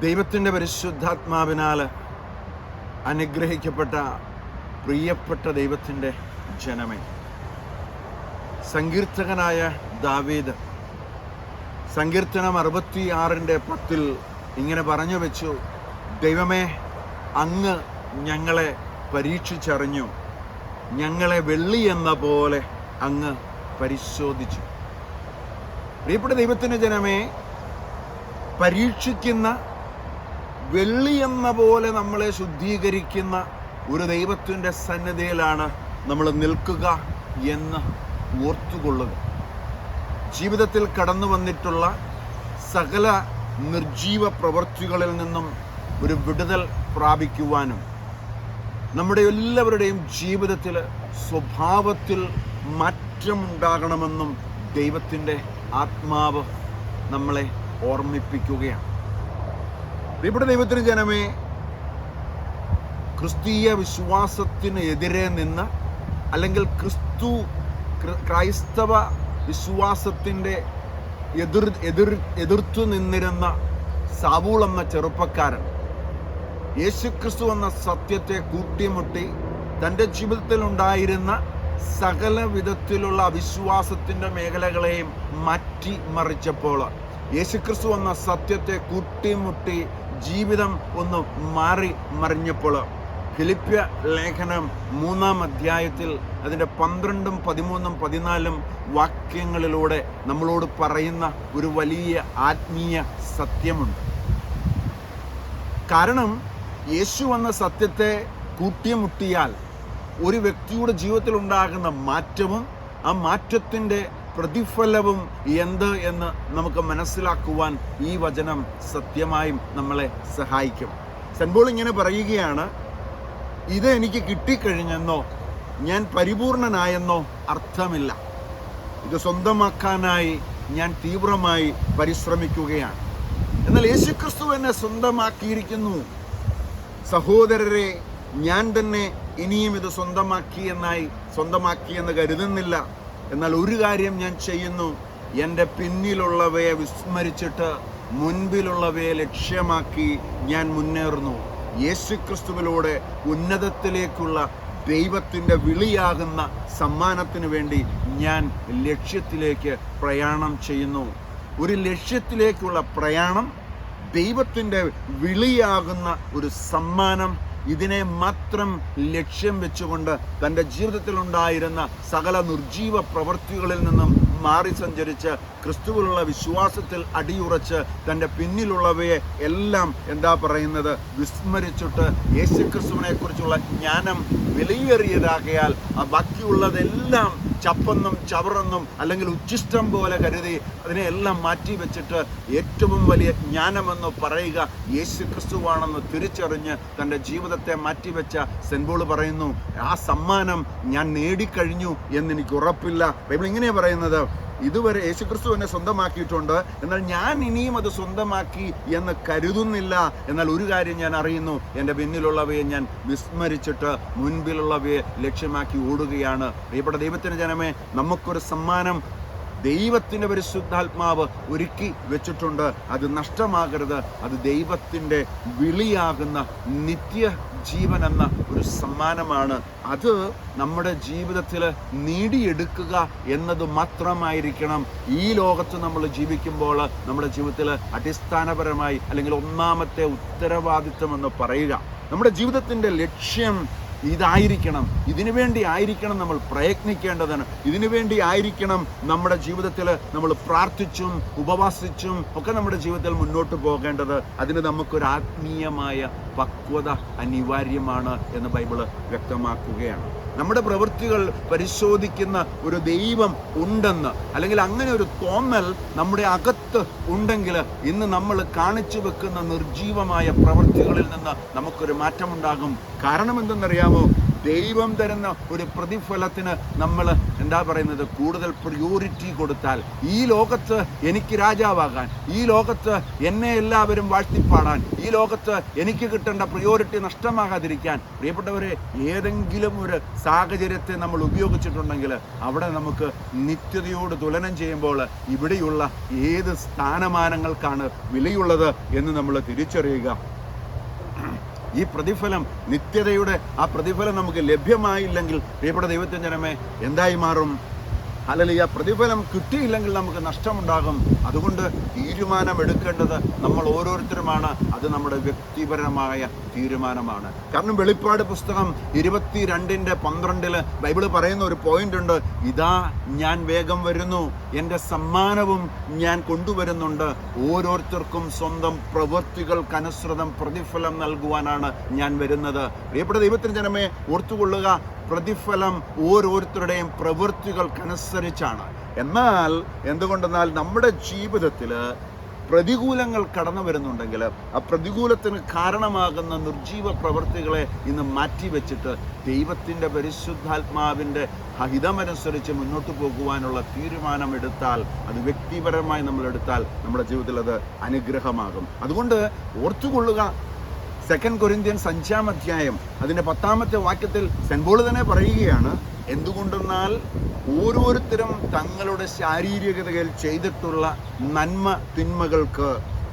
ദൈവത്തിൻ്റെ പരിശുദ്ധാത്മാവിനാൽ അനുഗ്രഹിക്കപ്പെട്ട പ്രിയപ്പെട്ട ദൈവത്തിൻ്റെ ജനമേ, സങ്കീർത്തകനായ ദാവീദ് സങ്കീർത്തനം 66:10 ഇങ്ങനെ പറഞ്ഞു വെച്ചു: ദൈവമേ, അങ്ങ് ഞങ്ങളെ പരീക്ഷിച്ചറിഞ്ഞു, ഞങ്ങളെ വെള്ളി എന്ന പോലെ അങ്ങ് പരിശോധിച്ചു. പ്രിയപ്പെട്ട ദൈവത്തിൻ്റെ ജനമേ, പരീക്ഷിക്കുന്ന, വെള്ളി എന്ന പോലെ നമ്മളെ ശുദ്ധീകരിക്കുന്ന ഒരു ദൈവത്തിൻ്റെ സന്നിധിയിലാണ് നമ്മൾ നിൽക്കുക എന്ന് ഓർത്തുകൊള്ളുക. ജീവിതത്തിൽ കടന്നു വന്നിട്ടുള്ള സകല നിർജീവ പ്രവൃത്തികളിൽ നിന്നും ഒരു വിടുതൽ പ്രാപിക്കുവാനും നമ്മുടെ എല്ലാവരുടെയും ജീവിതത്തിൽ സ്വഭാവത്തിൽ മാറ്റമുണ്ടാകണമെന്നും ദൈവത്തിൻ്റെ ആത്മാവ് നമ്മളെ ഓർമ്മിപ്പിക്കുകയാണ്. ഇവിടെ ദൈവത്തിന് ജനമേ, ക്രിസ്തീയ വിശ്വാസത്തിന് എതിരെ നിന്ന്, അല്ലെങ്കിൽ ക്രൈസ്തവ വിശ്വാസത്തിൻ്റെ എതിർത്തു നിന്നിരുന്ന സാവൂൾ എന്ന ചെറുപ്പക്കാരൻ യേശുക്രിസ്തു എന്ന സത്യത്തെ കൂട്ടിമുട്ടി തൻ്റെ ജീവിതത്തിൽ ഉണ്ടായിരുന്ന സകല വിധത്തിലുള്ള അവിശ്വാസത്തിൻ്റെ മേഖലകളെയും മാറ്റിമറിച്ചപ്പോൾ, യേശുക്രിസ്തു എന്ന സത്യത്തെ കൂട്ടിമുട്ടി ജീവിതം ഒന്ന് മാറി മറിഞ്ഞപ്പോൾ, ഫിലിപ്പ്യ ലേഖനം 3-ാം അധ്യായത്തിൽ അതിൻ്റെ 12, 13, 14 വാക്യങ്ങളിലൂടെ നമ്മളോട് പറയുന്ന ഒരു വലിയ ആത്മീയ സത്യമുണ്ട്. കാരണം യേശു എന്ന സത്യത്തെ കൂട്ടിമുട്ടിയാൽ ഒരു വ്യക്തിയുടെ ജീവിതത്തിൽ ഉണ്ടാകുന്ന മാറ്റവും ആ മാറ്റത്തിൻ്റെ പ്രതിഫലവും എന്ത് എന്ന് നമുക്ക് മനസ്സിലാക്കുവാൻ ഈ വചനം സത്യമായും നമ്മളെ സഹായിക്കും. സെന്റ് പോൾ ഇങ്ങനെ പറയുകയാണ്: ഇത് എനിക്ക് കിട്ടിക്കഴിഞ്ഞെന്നോ ഞാൻ പരിപൂർണനായെന്നോ അർത്ഥമില്ല. ഇത് സ്വന്തമാക്കാനായി ഞാൻ തീവ്രമായി പരിശ്രമിക്കുകയാണ്. എന്നാൽ യേശുക്രിസ്തു എന്നെ സ്വന്തമാക്കിയിരിക്കുന്നു. സഹോദരരെ, ഞാൻ തന്നെ ഇനിയും ഇത് സ്വന്തമാക്കിയെന്ന് കരുതുന്നില്ല. എന്നാൽ ഒരു കാര്യം ഞാൻ ചെയ്യുന്നു: എൻ്റെ പിന്നിലുള്ളവയെ വിസ്മരിച്ചിട്ട് മുൻപിലുള്ളവയെ ലക്ഷ്യമാക്കി ഞാൻ മുന്നേറുന്നു. യേശുക്രിസ്തുവിലൂടെ ഉന്നതത്തിലേക്കുള്ള ദൈവത്തിൻ്റെ വിളിയാകുന്ന സമ്മാനത്തിന് വേണ്ടി ഞാൻ ലക്ഷ്യത്തിലേക്ക് പ്രയാണം ചെയ്യുന്നു. ഒരു ലക്ഷ്യത്തിലേക്കുള്ള പ്രയാണം, ദൈവത്തിൻ്റെ വിളിയാകുന്ന ഒരു സമ്മാനം, ഇതിനെ മാത്രം ലക്ഷ്യം വെച്ചുകൊണ്ട് തൻ്റെ ജീവിതത്തിലുണ്ടായിരുന്ന സകല നിർജീവ പ്രവൃത്തികളിൽ നിന്നും മാറി സഞ്ചരിച്ച് ക്രിസ്തുവിലുള്ള വിശ്വാസത്തിൽ അടിയുറച്ച് തൻ്റെ പിന്നിലുള്ളവയെ എല്ലാം വിസ്മരിച്ചിട്ട് യേശുക്രിസ്തുവിനെ കുറിച്ചുള്ള ജ്ഞാനം വിലയേറിയതാകയാൽ ആ ബാക്കിയുള്ളതെല്ലാം ചപ്പെന്നും ചവറെന്നും അല്ലെങ്കിൽ ഉച്ഛിഷ്ടം പോലെ കരുതി അതിനെയെല്ലാം മാറ്റി വെച്ചിട്ട് ഏറ്റവും വലിയ ജ്ഞാനമെന്ന് പറയുക യേശുക്രിസ്തുവാണെന്ന് തിരിച്ചറിഞ്ഞ് തൻ്റെ ജീവിതത്തെ മാറ്റിവെച്ച സെന്റ് പോൾ പറയുന്നു: ആ സമ്മാനം ഞാൻ നേടിക്കഴിഞ്ഞു എന്നെനിക്ക് ഉറപ്പില്ല. ബൈബിൾ ഇങ്ങനെയാണ് പറയുന്നത്: ഇതുവരെ യേശുക്രിസ്തു എന്നെ സ്വന്തമാക്കിയിട്ടുണ്ട്, എന്നാൽ ഞാൻ ഇനിയും അത് സ്വന്തമാക്കി എന്ന് കരുതുന്നില്ല. എന്നാൽ ഒരു കാര്യം ഞാൻ അറിയുന്നു: എൻ്റെ പിന്നിലുള്ളവയെ ഞാൻ വിസ്മരിച്ചിട്ട് മുൻപിലുള്ളവയെ ലക്ഷ്യമാക്കി ഓടുകയാണ്. പ്രിയപ്പെട്ട ദൈവത്തിൻ്റെ ജനമേ, നമുക്കൊരു സമ്മാനം ദൈവത്തിൻ്റെ പരിശുദ്ധാത്മാവ് ഒരുക്കി വെച്ചിട്ടുണ്ട്. അത് നഷ്ടമാകരുത്. അത് ദൈവത്തിൻ്റെ വിളിയാകുന്ന നിത്യജീവൻ എന്ന ഒരു സമ്മാനമാണ്. അത് നമ്മുടെ ജീവിതത്തിൽ നേടിയെടുക്കുക എന്നത് മാത്രമായിരിക്കണം ഈ ലോകത്ത് നമ്മൾ ജീവിക്കുമ്പോൾ നമ്മുടെ ജീവിതത്തിൽ അടിസ്ഥാനപരമായി, അല്ലെങ്കിൽ ഒന്നാമത്തെ ഉത്തരവാദിത്വം എന്ന് പറയുക. നമ്മുടെ ജീവിതത്തിൻ്റെ ലക്ഷ്യം ഇതായിരിക്കണം. ഇതിനു വേണ്ടി ആയിരിക്കണം നമ്മൾ പ്രയത്നിക്കേണ്ടതാണ്. ഇതിനു വേണ്ടി ആയിരിക്കണം നമ്മുടെ ജീവിതത്തിൽ നമ്മൾ പ്രാർത്ഥിച്ചും ഉപവാസിച്ചും ഒക്കെ നമ്മുടെ ജീവിതത്തിൽ മുന്നോട്ട് പോകേണ്ടത്. അതിന് നമുക്കൊരു ആത്മീയമായ പക്വത അനിവാര്യമാണ് എന്ന് ബൈബിള് വ്യക്തമാക്കുകയാണ്. നമ്മുടെ പ്രവൃത്തികൾ പരിശോധിക്കുന്ന ഒരു ദൈവം ഉണ്ടെന്ന്, അല്ലെങ്കിൽ അങ്ങനെ ഒരു തോന്നൽ നമ്മുടെ അകത്ത് ഉണ്ടെങ്കിൽ ഇന്ന് നമ്മൾ കാണിച്ചു വെക്കുന്ന നിർജീവമായ പ്രവൃത്തികളിൽ നിന്ന് നമുക്കൊരു മാറ്റമുണ്ടാകും. കാരണം എന്തെന്നറിയാമോ? ദൈവം തരുന്ന ഒരു പ്രതിഫലത്തിന് നമ്മൾ എന്താ പറയുന്നത്, കൂടുതൽ പ്രിയോറിറ്റി കൊടുത്താൽ, ഈ ലോകത്ത് എനിക്ക് രാജാവാകാൻ, ഈ ലോകത്ത് എന്നെ എല്ലാവരും വാഴ്ത്തിപ്പാടാൻ, ഈ ലോകത്ത് എനിക്ക് കിട്ടേണ്ട പ്രിയോറിറ്റി നഷ്ടമാകാതിരിക്കാൻ, പ്രിയപ്പെട്ടവരെ, ഏതെങ്കിലും ഒരു സാഹചര്യത്തെ നമ്മൾ ഉപയോഗിച്ചിട്ടുണ്ടെങ്കിൽ അവിടെ നമുക്ക് നിത്യതയോട് തുലനം ചെയ്യുമ്പോൾ ഇവിടെയുള്ള ഏത് സ്ഥാനമാനങ്ങൾക്കാണ് വിലയുള്ളത് എന്ന് നമ്മൾ തിരിച്ചറിയുക. ഈ പ്രതിഫലം, നിത്യതയുടെ ആ പ്രതിഫലം നമുക്ക് ലഭ്യമായില്ലെങ്കിൽ പ്രിയപ്പെട്ട ദൈവത്തിൻ ജനമേ എന്തായി മാറും? ഹല്ലേലൂയ. പ്രതിഫലം കിട്ടിയില്ലെങ്കിൽ നമുക്ക് നഷ്ടമുണ്ടാകും. അതുകൊണ്ട് തീരുമാനമെടുക്കേണ്ടത് നമ്മൾ ഓരോരുത്തരുമാണ്. അത് നമ്മുടെ വ്യക്തിപരമായ തീരുമാനമാണ്. കാരണം വെളിപ്പാട് പുസ്തകം 22:12 ബൈബിള് പറയുന്ന ഒരു പോയിന്റ് ഉണ്ട്. ഇതാ ഞാൻ വേഗം വരുന്നു, എൻ്റെ സമ്മാനവും ഞാൻ കൊണ്ടുവരുന്നുണ്ട്, ഓരോരുത്തർക്കും സ്വന്തം പ്രവൃത്തികൾക്കനുസൃതം പ്രതിഫലം നൽകുവാനാണ് ഞാൻ വരുന്നത്. പ്രിയപ്പെട്ട ദൈവത്തിന് ജനമേ, ഓർത്തുകൊള്ളുക, പ്രതിഫലം ഓരോരുത്തരുടെയും പ്രവൃത്തികൾക്കനുസരിച്ചാണ്. എന്നാൽ എന്തുകൊണ്ടെന്നാൽ നമ്മുടെ ജീവിതത്തിൽ പ്രതികൂലങ്ങൾ കടന്നു വരുന്നുണ്ടെങ്കിൽ ആ പ്രതികൂലത്തിന് കാരണമാകുന്ന നിർജീവ പ്രവൃത്തികളെ ഇന്ന് മാറ്റിവെച്ചിട്ട് ദൈവത്തിൻ്റെ പരിശുദ്ധാത്മാവിൻ്റെ ഹിതമനുസരിച്ച് മുന്നോട്ട് പോകുവാനുള്ള തീരുമാനമെടുത്താൽ, അത് വ്യക്തിപരമായി നമ്മൾ എടുത്താൽ നമ്മുടെ ജീവിതത്തിൽ അത് അനുഗ്രഹമാകും. അതുകൊണ്ട് ഓർത്തുകൊള്ളുക, 2 കൊരിന്ത്യൻസ് 5-ാം അധ്യായം അതിൻ്റെ 10-ാമത്തെ വാക്യത്തിൽ സെന്റ് പോൾ തന്നെ പറയുകയാണ്, എന്തുകൊണ്ടെന്നാൽ ഓരോരുത്തരും തങ്ങളുടെ ശാരീരികതയിൽ ചെയ്തിട്ടുള്ള നന്മ തിന്മകൾക്ക്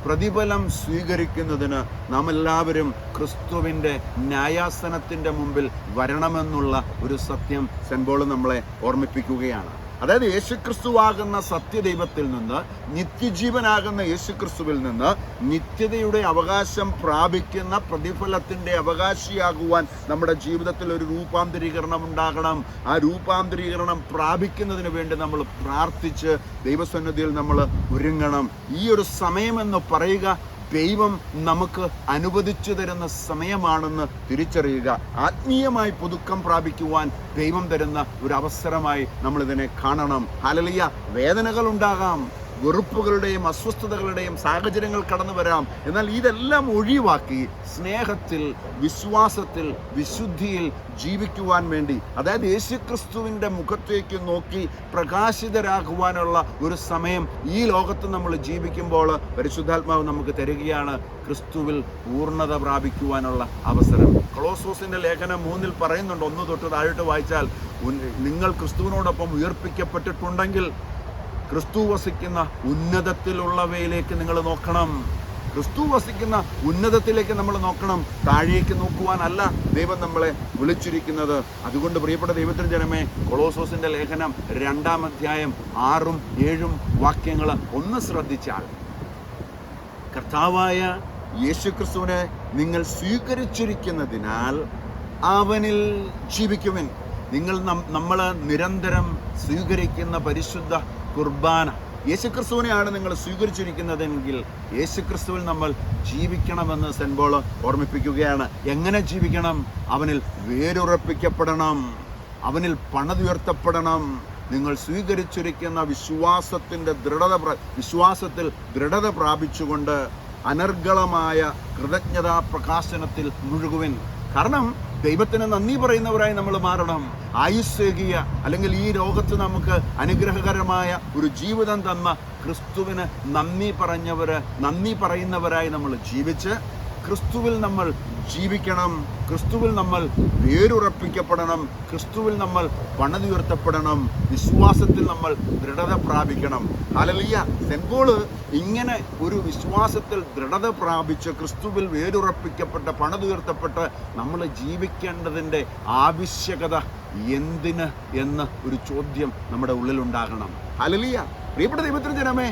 പ്രതിഫലം സ്വീകരിക്കുന്നതിന് നാം എല്ലാവരും ക്രിസ്തുവിൻ്റെ ന്യായാസനത്തിൻ്റെ മുമ്പിൽ വരണമെന്നുള്ള ഒരു സത്യം സെന്റ് പോൾ നമ്മളെ ഓർമ്മിപ്പിക്കുകയാണ്. അതായത് യേശുക്രിസ്തുവാകുന്ന സത്യദൈവത്തിൽ നിന്ന്, നിത്യജീവനാകുന്ന യേശുക്രിസ്തുവിൽ നിന്ന് നിത്യതയുടെ അവകാശം പ്രാപിക്കുന്ന പ്രതിഫലത്തിൻ്റെ അവകാശിയാകുവാൻ നമ്മുടെ ജീവിതത്തിൽ ഒരു രൂപാന്തരീകരണം ഉണ്ടാകണം. ആ രൂപാന്തരീകരണം പ്രാപിക്കുന്നതിന് വേണ്ടി നമ്മൾ പ്രാർത്ഥിച്ച് ദൈവസന്നിധിയിൽ നമ്മൾ ഒരുങ്ങണം. ഈ ഒരു സമയമെന്ന് പറയുക ദൈവം നമുക്ക് അനുവദിച്ചു തരുന്ന സമയമാണെന്ന് തിരിച്ചറിയുക. ആത്മീയമായി പുതുക്കം പ്രാപിക്കുവാൻ ദൈവം തരുന്ന ഒരു അവസരമായി നമ്മളിതിനെ കാണണം. ഹല്ലേലൂയ. വേദനകൾ ഉണ്ടാകാം, വെറുപ്പുകളുടെയും അസ്വസ്ഥതകളുടെയും സാഹചര്യങ്ങൾ കടന്നു വരാം. എന്നാൽ ഇതെല്ലാം ഒഴിവാക്കി സ്നേഹത്തിൽ, വിശ്വാസത്തിൽ, വിശുദ്ധിയിൽ ജീവിക്കുവാൻ വേണ്ടി, അതായത് യേശുക്രിസ്തുവിൻ്റെ മുഖത്തേക്ക് നോക്കി പ്രകാശിതരാകുവാനുള്ള ഒരു സമയം ഈ ലോകത്ത് നമ്മൾ ജീവിക്കുമ്പോൾ പരിശുദ്ധാത്മാവ് നമുക്ക് തരികയാണ്. ക്രിസ്തുവിൽ പൂർണ്ണത പ്രാപിക്കുവാനുള്ള അവസരം. കൊളോസോസിൻ്റെ ലേഖനം 3 പറയുന്നുണ്ട്, 1 തൊട്ട് താഴോട്ട് വായിച്ചാൽ, നിങ്ങൾ ക്രിസ്തുവിനോടൊപ്പം ഉയർപ്പിക്കപ്പെട്ടിട്ടുണ്ടെങ്കിൽ ക്രിസ്തു വസിക്കുന്ന ഉന്നതത്തിലുള്ളവയിലേക്ക് നിങ്ങൾ നോക്കണം. ക്രിസ്തു വസിക്കുന്ന ഉന്നതത്തിലേക്ക് നമ്മൾ നോക്കണം. താഴേക്ക് നോക്കുവാനല്ല ദൈവം നമ്മളെ വിളിച്ചിരിക്കുന്നത്. അതുകൊണ്ട് പ്രിയപ്പെട്ട ദൈവത്തിൻ്റെ ജനമേ, കൊളോസോസിൻ്റെ ലേഖനം 2-ാം അധ്യായം 6-ഉം 7-ഉം വാക്യങ്ങൾ ഒന്ന് ശ്രദ്ധിച്ചാൽ, കർത്താവായ യേശുക്രിസ്തുവിനെ നിങ്ങൾ സ്വീകരിച്ചിരിക്കുന്നതിനാൽ അവനിൽ ജീവിക്കുവിൻ. നമ്മൾ നിരന്തരം സ്വീകരിക്കുന്ന പരിശുദ്ധ കുർബാന, യേശുക്രിസ്തുവിനെയാണ് നിങ്ങൾ സ്വീകരിച്ചിരിക്കുന്നതെങ്കിൽ യേശുക്രിസ്തുവിൽ നമ്മൾ ജീവിക്കണമെന്ന് സെന്റ് പോൾ ഓർമ്മിപ്പിക്കുകയാണ്. എങ്ങനെ ജീവിക്കണം? അവനിൽ വേരുറപ്പിക്കപ്പെടണം, അവനിൽ പണിതുയർത്തപ്പെടണം. നിങ്ങൾ സ്വീകരിച്ചിരിക്കുന്ന വിശ്വാസത്തിൽ ദൃഢത പ്രാപിച്ചുകൊണ്ട് അനർഗളമായ കൃതജ്ഞതാ പ്രകാശനത്തിൽ മുഴുകുവിൻ. കാരണം ദൈവത്തിന് നന്ദി പറയുന്നവരായി നമ്മൾ മാറണം. ആയുസ്സേകിയ അല്ലെങ്കിൽ ഈ ലോകത്ത് നമുക്ക് അനുഗ്രഹകരമായ ഒരു ജീവിതം തന്ന ക്രിസ്തുവിന് നന്ദി പറയുന്നവരായി നമ്മൾ ജീവിച്ച് ക്രിസ്തുവിൽ നമ്മൾ ജീവിക്കണം. ക്രിസ്തുവിൽ നമ്മൾ വേരുറപ്പിക്കപ്പെടണം. ക്രിസ്തുവിൽ നമ്മൾ പണിതുയർത്തപ്പെടണം. വിശ്വാസത്തിൽ നമ്മൾ ദൃഢത പ്രാപിക്കണം. ഹല്ലേലൂയ. സെന്റ് പോൾ ഇങ്ങനെ ഒരു വിശ്വാസത്തിൽ ദൃഢത പ്രാപിച്ച് ക്രിസ്തുവിൽ വേരുറപ്പിക്കപ്പെട്ട് പണിതുയർത്തപ്പെട്ട് നമ്മൾ ജീവിക്കേണ്ടതിൻ്റെ ആവശ്യകത എന്തിന് എന്ന് ഒരു ചോദ്യം നമ്മുടെ ഉള്ളിലുണ്ടാകണം. ഹല്ലേലൂയ. പ്രിയപ്പെട്ട ദൈവത്തിൻ്റെ ജനമേ,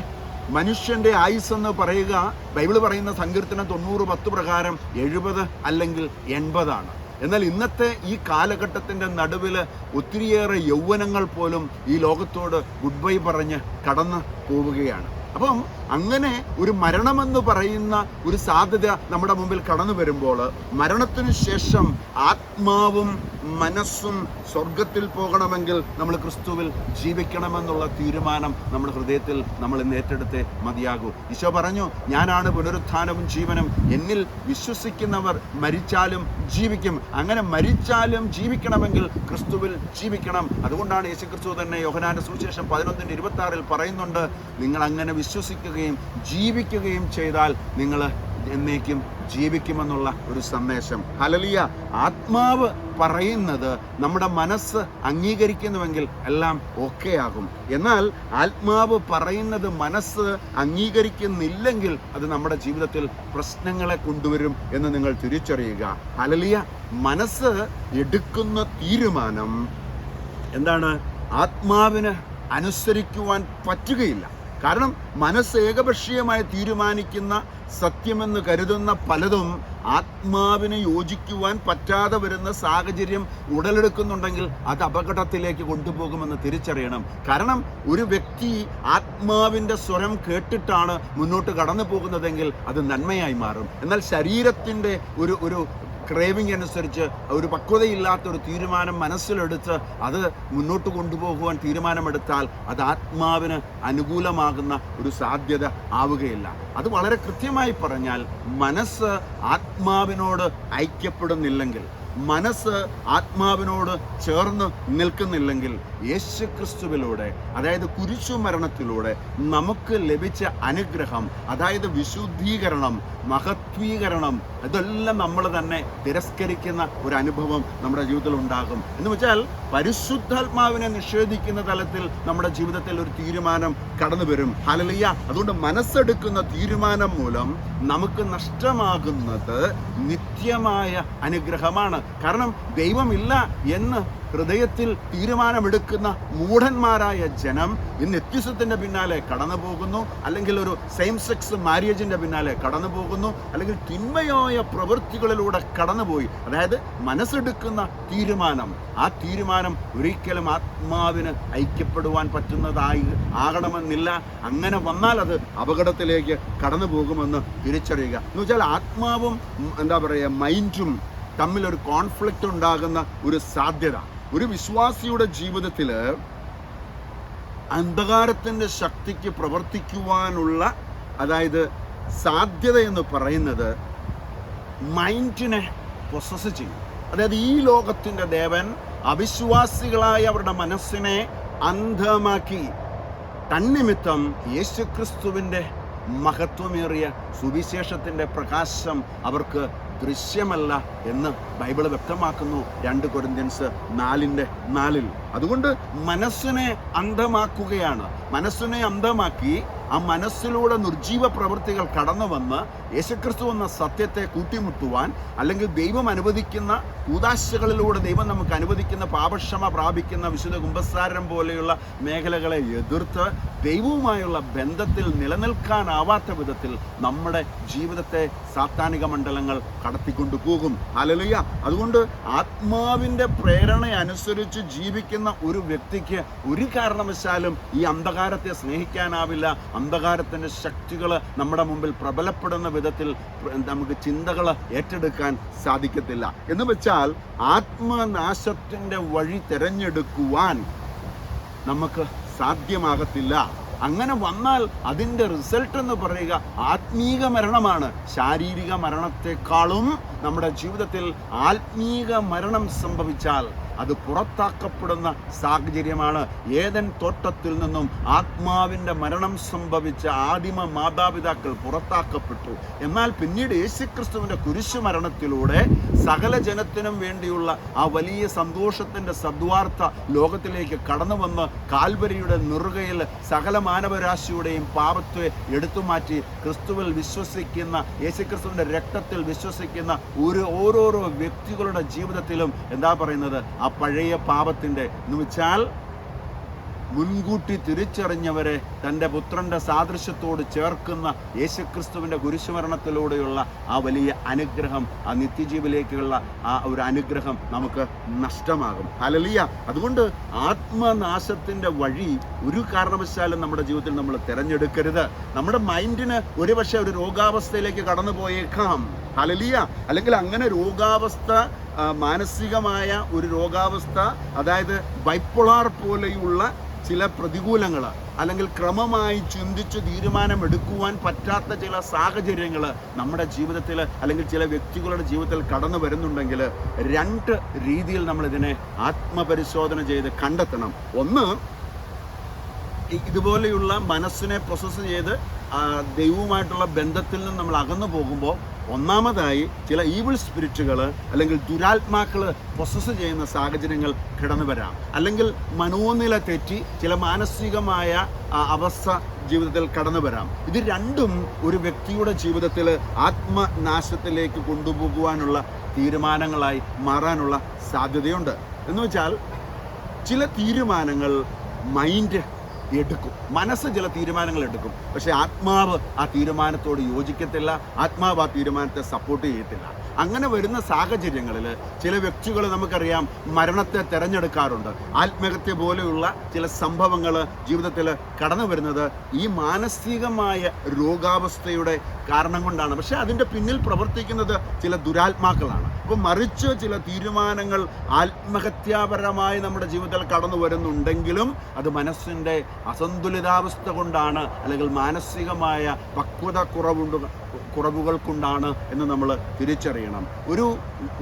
മനുഷ്യൻ്റെ ആയുസ് എന്ന് പറയുക, ബൈബിൾ പറയുന്ന സങ്കീർത്തനം 90:10 പ്രകാരം 70 അല്ലെങ്കിൽ 80 എന്നാൽ ഇന്നത്തെ ഈ കാലഘട്ടത്തിൻ്റെ നടുവിൽ ഒത്തിരിയേറെ യൗവനങ്ങൾ പോലും ഈ ലോകത്തോട് ഗുഡ് ബൈ പറഞ്ഞ് കടന്നു പോവുകയാണ്. അപ്പം അങ്ങനെ ഒരു മരണമെന്ന് പറയുന്ന ഒരു സാധ്യത നമ്മുടെ മുമ്പിൽ കടന്നു വരുമ്പോൾ, മരണത്തിന് ശേഷം ആത്മാവും മനസ്സും സ്വർഗത്തിൽ പോകണമെങ്കിൽ നമ്മൾ ക്രിസ്തുവിൽ ജീവിക്കണമെന്നുള്ള തീരുമാനം നമ്മുടെ ഹൃദയത്തിൽ നമ്മൾ ഇന്ന് ഏറ്റെടുത്തേ മതിയാകൂ. ഈശോ പറഞ്ഞു, ഞാനാണ് പുനരുത്ഥാനവും ജീവനും, എന്നിൽ വിശ്വസിക്കുന്നവർ മരിച്ചാലും ജീവിക്കും. അങ്ങനെ മരിച്ചാലും ജീവിക്കണമെങ്കിൽ ക്രിസ്തുവിൽ ജീവിക്കണം. അതുകൊണ്ടാണ് യേശുക്രിസ്തു തന്നെ യോഹന്നാന്റെ സുവിശേഷം 11:26 പറയുന്നുണ്ട്, നിങ്ങൾ അങ്ങനെ വിശ്വസിക്കുകയും ജീവിക്കുകയും ചെയ്താൽ നിങ്ങൾ എന്നേക്കും ജീവിക്കുമെന്നുള്ള ഒരു സന്ദേശം. ഹല്ലേലൂയ. ആത്മാവ് പറയുന്നത് നമ്മുടെ മനസ്സ് അംഗീകരിക്കുന്നുവെങ്കിൽ എല്ലാം ഓക്കെ ആകും. എന്നാൽ ആത്മാവ് പറയുന്നത് മനസ്സ് അംഗീകരിക്കുന്നില്ലെങ്കിൽ അത് നമ്മുടെ ജീവിതത്തിൽ പ്രശ്നങ്ങളെ കൊണ്ടുവരും എന്ന് നിങ്ങൾ തിരിച്ചറിയുക. ഹല്ലേലൂയ. മനസ്സ് എടുക്കുന്ന തീരുമാനം എന്താണ്? ആത്മാവിന് അനുസരിക്കുവാൻ പറ്റുകയില്ല. കാരണം മനസ്സ് ഏകപക്ഷീയമായി തീരുമാനിക്കുന്ന സത്യമെന്ന് കരുതുന്ന പലതും ആത്മാവിന് യോജിക്കുവാൻ പറ്റാതെ വരുന്ന സാഹചര്യം ഉടലെടുക്കുന്നുണ്ടെങ്കിൽ അത് അപകടത്തിലേക്ക് കൊണ്ടുപോകുമെന്ന് തിരിച്ചറിയണം. കാരണം ഒരു വ്യക്തി ആത്മാവിൻ്റെ സ്വരം കേട്ടിട്ടാണ് മുന്നോട്ട് കടന്നു പോകുന്നതെങ്കിൽ അത് നന്മയായി മാറും. എന്നാൽ ശരീരത്തിൻ്റെ ഒരു ക്രേവിംഗ് അനുസരിച്ച് ഒരു പക്വതയില്ലാത്തൊരു തീരുമാനം മനസ്സിലെടുത്ത് അത് മുന്നോട്ട് കൊണ്ടുപോകുവാൻ തീരുമാനമെടുത്താൽ അത് ആത്മാവിന് അനുകൂലമാകുന്ന ഒരു സാധ്യത ആവുകയില്ല. അത് വളരെ കൃത്യമായി പറഞ്ഞാൽ, മനസ്സ് ആത്മാവിനോട് ഐക്യപ്പെടുന്നില്ലെങ്കിൽ, മനസ്സ് ആത്മാവിനോട് ചേർന്ന് നിൽക്കുന്നില്ലെങ്കിൽ, യേശുക്രിസ്തുവിലൂടെ, അതായത് കുരിശുമരണത്തിലൂടെ നമുക്ക് ലഭിച്ച അനുഗ്രഹം, അതായത് വിശുദ്ധീകരണം, മഹത്വീകരണം, ഇതെല്ലാം നമ്മൾ തന്നെ തിരസ്കരിക്കുന്ന ഒരു അനുഭവം നമ്മുടെ ജീവിതത്തിൽ ഉണ്ടാകും. എന്ന് വെച്ചാൽ പരിശുദ്ധാത്മാവിനെ നിഷേധിക്കുന്ന തലത്തിൽ നമ്മുടെ ജീവിതത്തിൽ ഒരു തീരുമാനം കടന്നു വരും. ഹല്ലേലൂയ. അതുകൊണ്ട് മനസ്സെടുക്കുന്ന തീരുമാനം മൂലം നമുക്ക് നഷ്ടമാകുന്നത് നിത്യമായ അനുഗ്രഹമാണ്. കാരണം ദൈവമില്ല എന്ന് ഹൃദയത്തിൽ തീരുമാനമെടുക്കുന്ന മൂഢന്മാരായ ജനം ഇന്ന് എത്തിസത്തിൻ്റെ പിന്നാലെ കടന്നു പോകുന്നു, അല്ലെങ്കിൽ ഒരു സെയിം സെക്സ് മാര്യേജിൻ്റെ പിന്നാലെ കടന്നു പോകുന്നു, അല്ലെങ്കിൽ തിന്മയായ പ്രവൃത്തികളിലൂടെ കടന്നുപോയി. അതായത് മനസ്സെടുക്കുന്ന തീരുമാനം, ആ തീരുമാനം ഒരിക്കലും ആത്മാവിന് ഐക്യപ്പെടുവാൻ പറ്റുന്നതായി ആകണമെന്നില്ല. അങ്ങനെ വന്നാൽ അത് അപകടത്തിലേക്ക് കടന്നു പോകുമെന്ന് തിരിച്ചറിയുക. എന്ന് വെച്ചാൽ ആത്മാവും മൈൻഡും തമ്മിലൊരു കോൺഫ്ലിക്റ്റ് ഉണ്ടാകുന്ന ഒരു സാധ്യത ഒരു വിശ്വാസിയുടെ ജീവിതത്തിൽ അന്ധകാരത്തിൻ്റെ ശക്തിക്ക് പ്രവർത്തിക്കുവാനുള്ള സാധ്യത എന്ന് പറയുന്നത് മൈൻഡിനെ പൊസസ് ചെയ്യും. അതായത് ഈ ലോകത്തിൻ്റെ ദേവൻ അവിശ്വാസികളായ അവരുടെ മനസ്സിനെ അന്ധമാക്കി തന്നിമിത്തം യേശുക്രിസ്തുവിൻ്റെ മഹത്വമേറിയ സുവിശേഷത്തിൻ്റെ പ്രകാശം അവർക്ക് ദൃശ്യമല്ല എന്ന് ബൈബിൾ വ്യക്തമാക്കുന്നു 2 കൊരിന്ത്യൻസ് 4:4. അതുകൊണ്ട് മനസ്സിനെ അന്ധമാക്കുകയാണ്. മനസ്സിനെ അന്ധമാക്കി ആ മനസ്സിലൂടെ നിർജീവ പ്രവൃത്തികൾ കടന്നു വന്ന് യേശുക്രിസ്തു എന്ന സത്യത്തെ കൂട്ടിമുട്ടുവാൻ, അല്ലെങ്കിൽ ദൈവം അനുവദിക്കുന്ന കൂദാശകളിലൂടെ ദൈവം നമുക്ക് അനുവദിക്കുന്ന പാപക്ഷമ പ്രാപിക്കുന്ന വിശുദ്ധ കുമ്പസാരം പോലെയുള്ള മേഖലകളെ എതിർത്ത് ദൈവവുമായുള്ള ബന്ധത്തിൽ നിലനിൽക്കാനാവാത്ത വിധത്തിൽ നമ്മുടെ ജീവിതത്തെ സാത്താനിക മണ്ഡലങ്ങൾ കടത്തിക്കൊണ്ടു പോകും. ഹല്ലേലൂയ. അതുകൊണ്ട് ആത്മാവിൻ്റെ പ്രേരണ അനുസരിച്ച് ജീവിക്കുന്ന ഒരു വ്യക്തിക്ക് ഒരു കാരണവശാലും ഈ അന്ധകാരത്തെ സ്നേഹിക്കാനാവില്ല. അന്ധകാരത്തിൻ്റെ ശക്തികൾ നമ്മുടെ മുമ്പിൽ പ്രബലപ്പെടുന്ന വിധത്തിൽ നമുക്ക് ചിന്തകൾ ഏറ്റെടുക്കാൻ സാധിക്കത്തില്ല. എന്ന് വെച്ചാൽ ആത്മനാശത്തിൻ്റെ വഴി തിരഞ്ഞെടുക്കുവാൻ നമുക്ക് സാധ്യമാകത്തില്ല. അങ്ങനെ വന്നാൽ അതിൻ്റെ റിസൾട്ട് എന്ന് പറയുക ആത്മീക മരണമാണ്. ശാരീരിക മരണത്തെക്കാളും നമ്മുടെ ജീവിതത്തിൽ ആത്മീക മരണം സംഭവിച്ചാൽ അത് പുറത്താക്കപ്പെടുന്ന സാഹചര്യമാണ്. ഏദൻ തോട്ടത്തിൽ നിന്നും ആത്മാവിൻ്റെ മരണം സംഭവിച്ച ആദിമ മാതാപിതാക്കൾ പുറത്താക്കപ്പെട്ടു. എന്നാൽ പിന്നീട് യേശുക്രിസ്തുവിൻ്റെ കുരിശുമരണത്തിലൂടെ സകല ജനത്തിനും വേണ്ടിയുള്ള ആ വലിയ സന്തോഷത്തിൻ്റെ സദ്വാർത്ത ലോകത്തിലേക്ക് കടന്നു വന്ന് കാൽവരിയുടെ നെറുകയിൽ സകല മാനവരാശിയുടെയും പാപത്തെ എടുത്തുമാറ്റി ക്രിസ്തുവിൽ വിശ്വസിക്കുന്ന, യേശുക്രിസ്തുവിൻ്റെ രക്തത്തിൽ വിശ്വസിക്കുന്ന ഓരോരോ വ്യക്തികളുടെ ജീവിതത്തിലും എന്താ പറയുന്നത്, ആ പഴയ പാപത്തിൻ്റെ എന്ന് വെച്ചാൽ മുൻകൂട്ടി തിരിച്ചറിഞ്ഞവരെ തൻ്റെ പുത്രൻ്റെ സാദൃശ്യത്തോട് ചേർക്കുന്ന യേശുക്രിസ്തുവിൻ്റെ കുരിശുമരണത്തിലൂടെയുള്ള ആ വലിയ അനുഗ്രഹം, ആ നിത്യജീവിലേക്കുള്ള ആ ഒരു അനുഗ്രഹം നമുക്ക് നഷ്ടമാകും. ഹല്ലേലൂയ. അതുകൊണ്ട് ആത്മനാശത്തിൻ്റെ വഴി ഒരു കാരണവശാലും നമ്മുടെ ജീവിതത്തിൽ നമ്മൾ തിരഞ്ഞെടുക്കരുത്. നമ്മുടെ മൈൻഡിന് ഒരുപക്ഷെ ഒരു രോഗാവസ്ഥയിലേക്ക് കടന്നു പോയേക്കാം. ഹല്ലേലൂയ. അല്ലെങ്കിൽ അങ്ങനെ രോഗാവസ്ഥ, മാനസികമായ ഒരു രോഗാവസ്ഥ, അതായത് ബൈപ്പോളാർ പോലെയുള്ള ചില പ്രതികൂലങ്ങൾ, അല്ലെങ്കിൽ ക്രമമായി ചിന്തിച്ച് തീരുമാനമെടുക്കുവാൻ പറ്റാത്ത ചില സാഹചര്യങ്ങൾ നമ്മുടെ ജീവിതത്തിൽ അല്ലെങ്കിൽ ചില വ്യക്തികളുടെ ജീവിതത്തിൽ കടന്നു വരുന്നുണ്ടെങ്കിൽ 2 രീതിയിൽ നമ്മളിതിനെ ആത്മപരിശോധന ചെയ്ത് കണ്ടെത്തണം. ഒന്ന്, ഇതുപോലെയുള്ള മനസ്സിനെ പ്രോസസ്സ് ചെയ്ത് ദൈവവുമായിട്ടുള്ള ബന്ധത്തിൽ നിന്ന് നമ്മൾ അകന്നു പോകുമ്പോൾ, ഒന്നാമതായി ചില ഈവിൾ സ്പിരിറ്റുകൾ അല്ലെങ്കിൽ ദുരാത്മാക്കൾ പ്രോസസ്സ് ചെയ്യുന്ന സാഹചര്യങ്ങൾ കടന്നു വരാം. അല്ലെങ്കിൽ മനോനില തെറ്റി ചില മാനസികമായ അവസ്ഥ ജീവിതത്തിൽ കടന്നു വരാം. ഇത് രണ്ടും ഒരു വ്യക്തിയുടെ ജീവിതത്തിൽ ആത്മനാശത്തിലേക്ക് കൊണ്ടുപോകുവാനുള്ള തീരുമാനങ്ങളായി മാറാനുള്ള സാധ്യതയുണ്ട്. എന്ന് വെച്ചാൽ ചില തീരുമാനങ്ങൾ മൈൻഡ് എടുക്കും, മനസ്സ് ചില തീരുമാനങ്ങൾ എടുക്കും, പക്ഷെ ആത്മാവ് ആ തീരുമാനത്തോട് യോജിക്കത്തില്ല, ആത്മാവ് ആ തീരുമാനത്തെ സപ്പോർട്ട് ചെയ്യത്തില്ല. അങ്ങനെ വരുന്ന സാഹചര്യങ്ങളിൽ ചില വ്യക്തികൾ നമുക്കറിയാം മരണത്തെ തിരഞ്ഞെടുക്കാറുണ്ട്. ആത്മഹത്യ പോലെയുള്ള ചില സംഭവങ്ങൾ ജീവിതത്തിൽ കടന്നു വരുന്നത് ഈ മാനസികമായ രോഗാവസ്ഥയുടെ കാരണം കൊണ്ടാണ്. പക്ഷെ അതിൻ്റെ പിന്നിൽ പ്രവർത്തിക്കുന്നത് ചില ദുരാത്മാക്കളാണ്. അപ്പോൾ മറിച്ച് ചില തീരുമാനങ്ങൾ ആത്മഹത്യാപരമായി നമ്മുടെ ജീവിതത്തിൽ കടന്നു വരുന്നുണ്ടെങ്കിലും അത് മനസ്സിൻ്റെ അസന്തുലിതാവസ്ഥ കൊണ്ടാണ്, അല്ലെങ്കിൽ മാനസികമായ പക്വത കുറവുകൾ കൊണ്ടാണ് എന്ന് നമ്മൾ തിരിച്ചറിയണം.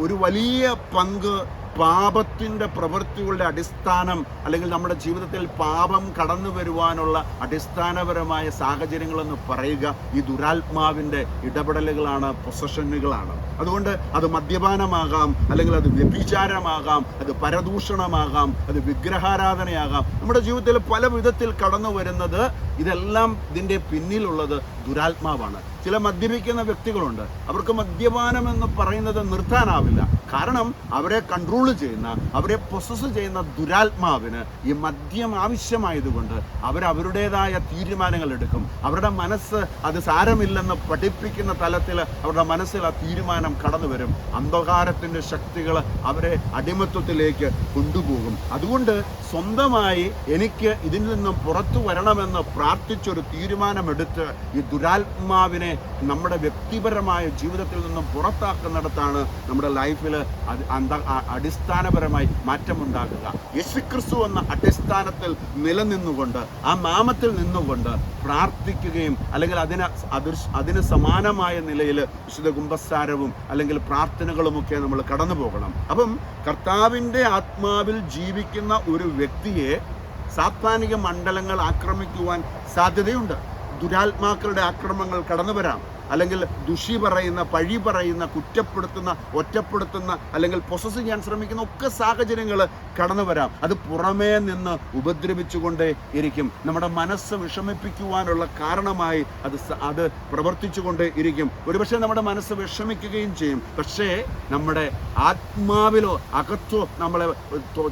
ഒരു വലിയ പങ്ക് പാപത്തിൻ്റെ പ്രവൃത്തികളുടെ അടിസ്ഥാനം, അല്ലെങ്കിൽ നമ്മുടെ ജീവിതത്തിൽ പാപം കടന്നു വരുവാനുള്ള അടിസ്ഥാനപരമായ സാഹചര്യങ്ങളെന്ന് പറയുക ഈ ദുരാത്മാവിൻ്റെ ഇടപെടലുകളാണ്, പൊസഷനുകളാണ്. അതുകൊണ്ട് അത് മദ്യപാനമാകാം, അല്ലെങ്കിൽ അത് വ്യഭിചാരമാകാം, അത് പരദൂഷണമാകാം, അത് വിഗ്രഹാരാധനയാകാം. നമ്മുടെ ജീവിതത്തിൽ പല വിധത്തിൽ കടന്നു വരുന്നത്, ഇതെല്ലാം ഇതിൻ്റെ പിന്നിലുള്ളത് ദുരാത്മാവാണ്. ചില മദ്യപിക്കുന്ന വ്യക്തികളുണ്ട്, അവർക്ക് മദ്യപാനം എന്ന് പറയുന്നത് നിർത്താനാവില്ല. കാരണം അവരെ കൺട്രോൾ ചെയ്യുന്ന, അവരെ പൊസസ് ചെയ്യുന്ന ദുരാത്മാവിന് ഈ മദ്യം ആവശ്യമായതുകൊണ്ട് അവരുടേതായ തീരുമാനങ്ങൾ എടുക്കും. അവരുടെ മനസ്സ് അത് സാരമില്ലെന്ന് പഠിപ്പിക്കുന്ന തലത്തിൽ അവരുടെ മനസ്സിൽ ആ തീരുമാനം കടന്നു വരും. അന്ധകാരത്തിൻ്റെ ശക്തികൾ അവരെ അടിമത്വത്തിലേക്ക് കൊണ്ടുപോകും. അതുകൊണ്ട് സ്വന്തമായി എനിക്ക് ഇതിൽ നിന്നും പുറത്തു വരണമെന്ന് പ്രാർത്ഥിച്ചൊരു തീരുമാനമെടുത്ത് ഈ ദുരാത്മാവിനെ നമ്മുടെ വ്യക്തിപരമായ ജീവിതത്തിൽ നിന്നും പുറത്താക്കുന്നിടത്താണ് നമ്മുടെ ലൈഫിൽ അടിസ്ഥാനപരമായി മാറ്റമുണ്ടാകുക. യേശുക്രിസ്തു എന്ന അടിസ്ഥാനത്തിൽ നിലനിന്നുകൊണ്ട്, ആ നാമത്തിൽ നിന്നുകൊണ്ട് പ്രാർത്ഥിക്കുകയും, അല്ലെങ്കിൽ അതിന് സമാനമായ നിലയിൽ വിശുദ്ധ കുമ്പസാരവും അല്ലെങ്കിൽ പ്രാർത്ഥനകളുമൊക്കെ നമ്മൾ കടന്നു പോകണം. അപ്പം കർത്താവിൻ്റെ ആത്മാവിൽ ജീവിക്കുന്ന ഒരു വ്യക്തിയെ സാത്താനിക മണ്ഡലങ്ങൾ ആക്രമിക്കുവാൻ സാധ്യതയുണ്ട്. ദുരാത്മാക്കളുടെ ആക്രമണങ്ങൾ കടന്നു വരാം. അല്ലെങ്കിൽ ദുഷി പറയുന്ന, പഴി പറയുന്ന, കുറ്റപ്പെടുത്തുന്ന, ഒറ്റപ്പെടുത്തുന്ന, അല്ലെങ്കിൽ പൊസസ് ചെയ്യാൻ ശ്രമിക്കുന്ന ഒക്കെ സാഹചര്യങ്ങൾ കടന്നു വരാം. അത് പുറമേ നിന്ന് ഉപദ്രവിച്ചുകൊണ്ടേ ഇരിക്കും. നമ്മുടെ മനസ്സ് വിഷമിപ്പിക്കുവാനുള്ള കാരണമായി അത് പ്രവർത്തിച്ചുകൊണ്ടേ ഇരിക്കും. ഒരുപക്ഷെ നമ്മുടെ മനസ്സ് വിഷമിക്കുകയും ചെയ്യും. പക്ഷേ നമ്മുടെ ആത്മാവിലോ അകത്തോ നമ്മളെ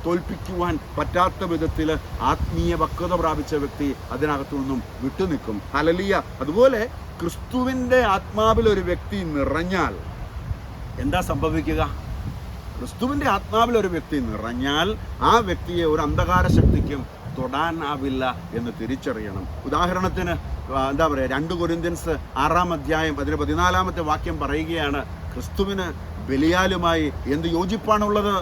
തോൽപ്പിക്കുവാൻ പറ്റാത്ത വിധത്തിൽ ആത്മീയ പക്വത പ്രാപിച്ച വ്യക്തി അതിനകത്തു നിന്നും വിട്ടുനിൽക്കും. ഹല്ലേലൂയ. അതുപോലെ ക്രിസ്തുവിൻ്റെ ആത്മാവിൽ ഒരു വ്യക്തി നിറഞ്ഞാൽ എന്താ സംഭവിക്കുക? ക്രിസ്തുവിൻ്റെ ആത്മാവിൽ ഒരു വ്യക്തി നിറഞ്ഞാൽ ആ വ്യക്തിയെ ഒരു അന്ധകാര ശക്തിക്കും തൊടാനാവില്ല എന്ന് തിരിച്ചറിയണം. ഉദാഹരണത്തിന് എന്താ പറയുക, 2 കൊരിന്ത്യൻസ് 6-ാം അധ്യായം അതിന് 14-ാമത്തെ വാക്യം പറയുകയാണ്, ക്രിസ്തുവിന് ബലിയാലുമായി എന്ത് യോജിപ്പാണുള്ളത്?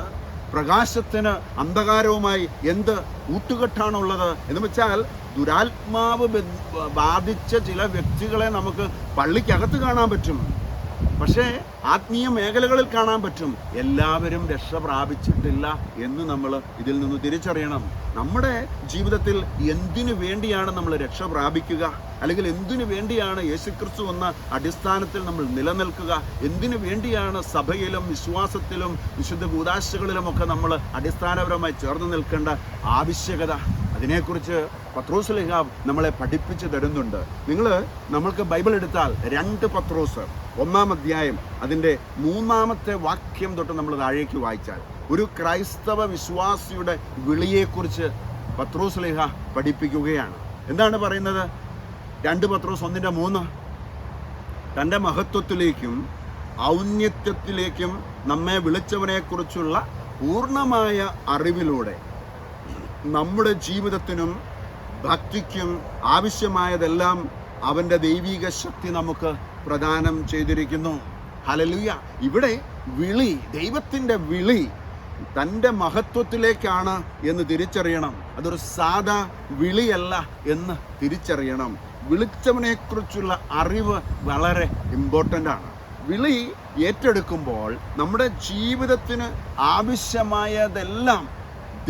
പ്രകാശത്തിന് അന്ധകാരവുമായി എന്ത് കൂട്ടുകെട്ടാണുള്ളത്? എന്ന് വെച്ചാൽ ദുരാത്മാവ് ബാധിച്ച ചില വ്യക്തികളെ നമുക്ക് പള്ളിക്കകത്ത് കാണാൻ പറ്റും, പക്ഷേ ആത്മീയ മേഖലകളിൽ കാണാൻ പറ്റും. എല്ലാവരും രക്ഷ പ്രാപിച്ചിട്ടില്ല എന്ന് നമ്മൾ ഇതിൽ നിന്ന് തിരിച്ചറിയണം. നമ്മുടെ ജീവിതത്തിൽ എന്തിനു വേണ്ടിയാണ് നമ്മൾ രക്ഷ പ്രാപിക്കുക? അല്ലെങ്കിൽ എന്തിനു വേണ്ടിയാണ് യേശുക്രിസ്തു എന്ന അടിസ്ഥാനത്തിൽ നമ്മൾ നിലനിൽക്കുക? എന്തിനു വേണ്ടിയാണ് സഭയിലും വിശ്വാസത്തിലും വിശുദ്ധ കൂദാശകളിലുമൊക്കെ നമ്മൾ അടിസ്ഥാനപരമായി ചേർന്ന് നിൽക്കേണ്ട ആവശ്യകത? അതിനെക്കുറിച്ച് പത്രോസ് ലേഖ നമ്മളെ പഠിപ്പിച്ച് തരുന്നുണ്ട്. നമ്മൾക്ക് ബൈബിൾ എടുത്താൽ 2 പത്രോസ് 1-ാം അധ്യായം അതിൻ്റെ 3-ാമത്തെ വാക്യം തൊട്ട് നമ്മൾ താഴേക്ക് വായിച്ചാൽ ഒരു ക്രൈസ്തവ വിശ്വാസിയുടെ വിളിയെക്കുറിച്ച് പത്രോസ് പഠിപ്പിക്കുകയാണ്. എന്താണ് പറയുന്നത്? 2 പത്രോസ് 1:3 തൻ്റെ മഹത്വത്തിലേക്കും ഔന്നത്യത്തിലേക്കും നമ്മെ വിളിച്ചവനെക്കുറിച്ചുള്ള പൂർണ്ണമായ അറിവിലൂടെ നമ്മുടെ ജീവിതത്തിനും ഭക്തിക്കും ആവശ്യമായതെല്ലാം അവൻ്റെ ദൈവിക ശക്തി നമുക്ക് പ്രദാനം ചെയ്തിരിക്കുന്നു. ഹല്ലേലൂയ. ഇവിടെ വിളി, ദൈവത്തിൻ്റെ വിളി തൻ്റെ മഹത്വത്തിലേക്കാണ് എന്ന് തിരിച്ചറിയണം. അതൊരു സാധാ വിളിയല്ല എന്ന് തിരിച്ചറിയണം. വിളിച്ചവനെക്കുറിച്ചുള്ള അറിവ് വളരെ ഇമ്പോർട്ടൻ്റ് ആണ്. വിളി ഏറ്റെടുക്കുമ്പോൾ നമ്മുടെ ജീവിതത്തിന് ആവശ്യമായതെല്ലാം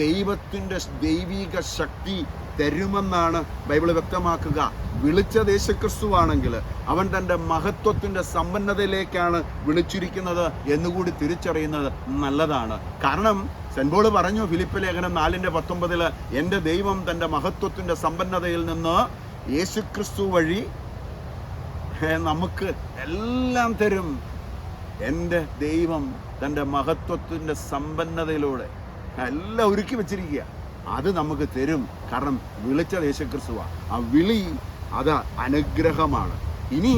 ദൈവത്തിൻ്റെ ദൈവിക ശക്തി തരുമെന്നാണ് ബൈബിൾ വ്യക്തമാക്കുക. വിളിച്ചത് യേശുക്രിസ്തുവാണെങ്കിൽ അവൻ തൻ്റെ മഹത്വത്തിൻ്റെ സമ്പന്നതയിലേക്കാണ് വിളിച്ചിരിക്കുന്നത് എന്നുകൂടി തിരിച്ചറിയുന്നത് നല്ലതാണ്. കാരണം സെന്റ് പോൾ പറഞ്ഞു ഫിലിപ്പ് ലേഖനം 4:19 എൻ്റെ ദൈവം തൻ്റെ മഹത്വത്തിൻ്റെ സമ്പന്നതയിൽ നിന്ന് യേശുക്രിസ്തു വഴി നമുക്ക് എല്ലാം തരും. എൻ്റെ ദൈവം തൻ്റെ മഹത്വത്തിൻ്റെ സമ്പന്നതയിലൂടെ എല്ലാം ഒരുക്കി വെച്ചിരിക്കുക. അത് നമുക്ക് തരും. കാരണം വിളിച്ചത് യേശുക്രിസ്തുവാണ്. ആ വിളി അത് അനുഗ്രഹമാണ്. ഇനി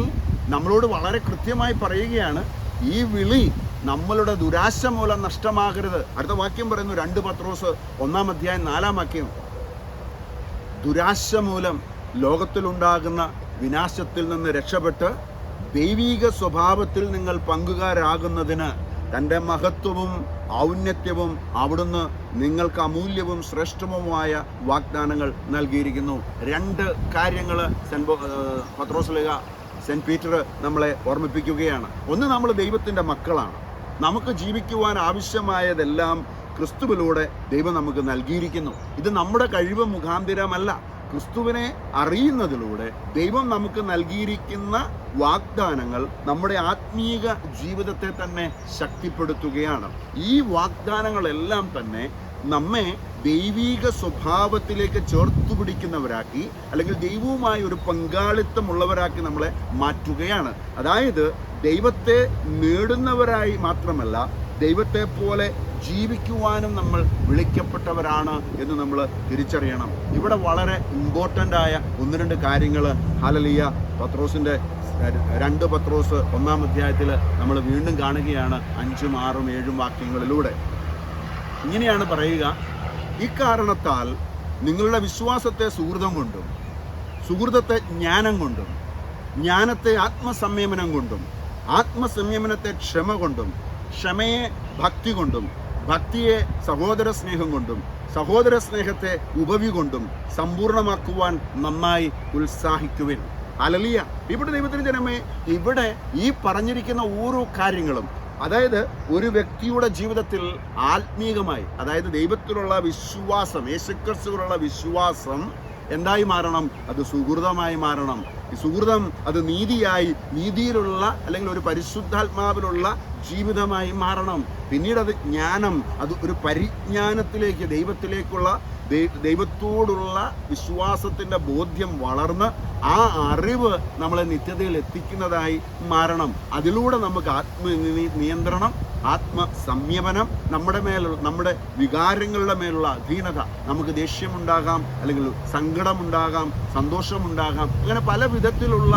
നമ്മളോട് വളരെ കൃത്യമായി പറയുകയാണ്, ഈ വിളി നമ്മളുടെ ദുരാശ മൂലം നഷ്ടമാകരുത്. അടുത്ത വാക്യം പറയുന്നു 2 പത്രോസ് 1:4 ദുരാശ മൂലം ലോകത്തിലുണ്ടാകുന്ന വിനാശത്തിൽ നിന്ന് രക്ഷപ്പെട്ട് ദൈവിക സ്വഭാവത്തിൽ നിങ്ങൾ പങ്കുകാരാകുന്നതിന് തൻ്റെ മഹത്വവും ഔന്നത്യവും അവിടുന്ന് നിങ്ങൾക്ക് അമൂല്യവും ശ്രേഷ്ഠവുമായ വാഗ്ദാനങ്ങൾ നൽകിയിരിക്കുന്നു. 2 കാര്യങ്ങൾ സെന്റ് പീറ്റർ നമ്മളെ ഓർമ്മിപ്പിക്കുകയാണ്. ഒന്ന്, നമ്മൾ ദൈവത്തിൻ്റെ മക്കളാണ്. നമുക്ക് ജീവിക്കുവാൻ ആവശ്യമായതെല്ലാം ക്രിസ്തുവിലൂടെ ദൈവം നമുക്ക് നൽകിയിരിക്കുന്നു. ഇത് നമ്മുടെ കഴിവ് മുഖാന്തിരമല്ല. ക്രിസ്തുവിനെ അറിയുന്നതിലൂടെ ദൈവം നമുക്ക് നൽകിയിരിക്കുന്ന വാഗ്ദാനങ്ങൾ നമ്മുടെ ആത്മീക ജീവിതത്തെ തന്നെ ശക്തിപ്പെടുത്തുകയാണ്. ഈ വാഗ്ദാനങ്ങളെല്ലാം തന്നെ നമ്മെ ദൈവിക സ്വഭാവത്തിലേക്ക് ചേർത്തു പിടിക്കുന്നവരാക്കി, അല്ലെങ്കിൽ ദൈവവുമായി ഒരു പങ്കാളിത്തമുള്ളവരാക്കി നമ്മളെ മാറ്റുകയാണ്. അതായത് ദൈവത്തെ നേടുന്നവരായി മാത്രമല്ല, ദൈവത്തെ പോലെ ജീവിക്കുവാനും നമ്മൾ വിളിക്കപ്പെട്ടവരാണ് എന്ന് നമ്മൾ തിരിച്ചറിയണം. ഇവിടെ വളരെ ഇമ്പോർട്ടൻ്റ് ആയ 1-2 കാര്യങ്ങൾ ഹല്ലേലൂയ പത്രോസിൻ്റെ 2 പത്രോസ് 1 നമ്മൾ വീണ്ടും കാണുകയാണ്. 5, 6, 7 വാക്യങ്ങളിലൂടെ ഇങ്ങനെയാണ് പറയുക: ഇക്കാരണത്താൽ നിങ്ങളുടെ വിശ്വാസത്തെ സുഹൃതം കൊണ്ടും, സുഹൃതത്തെ ജ്ഞാനം കൊണ്ടും, ജ്ഞാനത്തെ ആത്മസംയമനം കൊണ്ടും, ആത്മസംയമനത്തെ ക്ഷമ കൊണ്ടും, ക്ഷമയെ ഭക്തി കൊണ്ടും, ഭക്തിയെ സഹോദര സ്നേഹം കൊണ്ടും, സഹോദര സ്നേഹത്തെ ഉപവി കൊണ്ടും സമ്പൂർണ്ണമാക്കുവാൻ നന്നായി ഉത്സാഹിക്കുവിൻ. ഹല്ലേലൂയ. ഇവിടെ ദൈവത്തിന് ജനമേ, ഇവിടെ ഈ പറഞ്ഞിരിക്കുന്ന ഓരോ കാര്യങ്ങളും, അതായത് ഒരു വ്യക്തിയുടെ ജീവിതത്തിൽ ആത്മീകമായി, അതായത് ദൈവത്തിലുള്ള വിശ്വാസം, യേശുക്രിസ്തുവിലുള്ള വിശ്വാസം എന്തായി മാറണം? അത് സുഹൃതമായി മാറണം. ഈ സുഹൃതം അത് നീതിയായി, നീതിയിലുള്ള അല്ലെങ്കിൽ ഒരു പരിശുദ്ധാത്മാവിലുള്ള ജീവിതമായി മാറണം. പിന്നീട് അത് ജ്ഞാനം, അത് ഒരു പരിജ്ഞാനത്തിലേക്ക്, ദൈവത്തോടുള്ള വിശ്വാസത്തിൻ്റെ ബോധ്യം വളർന്ന് ആ അറിവ് നമ്മളെ നിത്യതയിൽ എത്തിക്കുന്നതായി മാറണം. അതിലൂടെ നമുക്ക് നിയന്ത്രണം, ആത്മസംയമനം, നമ്മുടെ വികാരങ്ങളുടെ മേലുള്ള അധീനത, നമുക്ക് ദേഷ്യമുണ്ടാകാം, അല്ലെങ്കിൽ സങ്കടമുണ്ടാകാം, സന്തോഷമുണ്ടാകാം, അങ്ങനെ പല വിധത്തിലുള്ള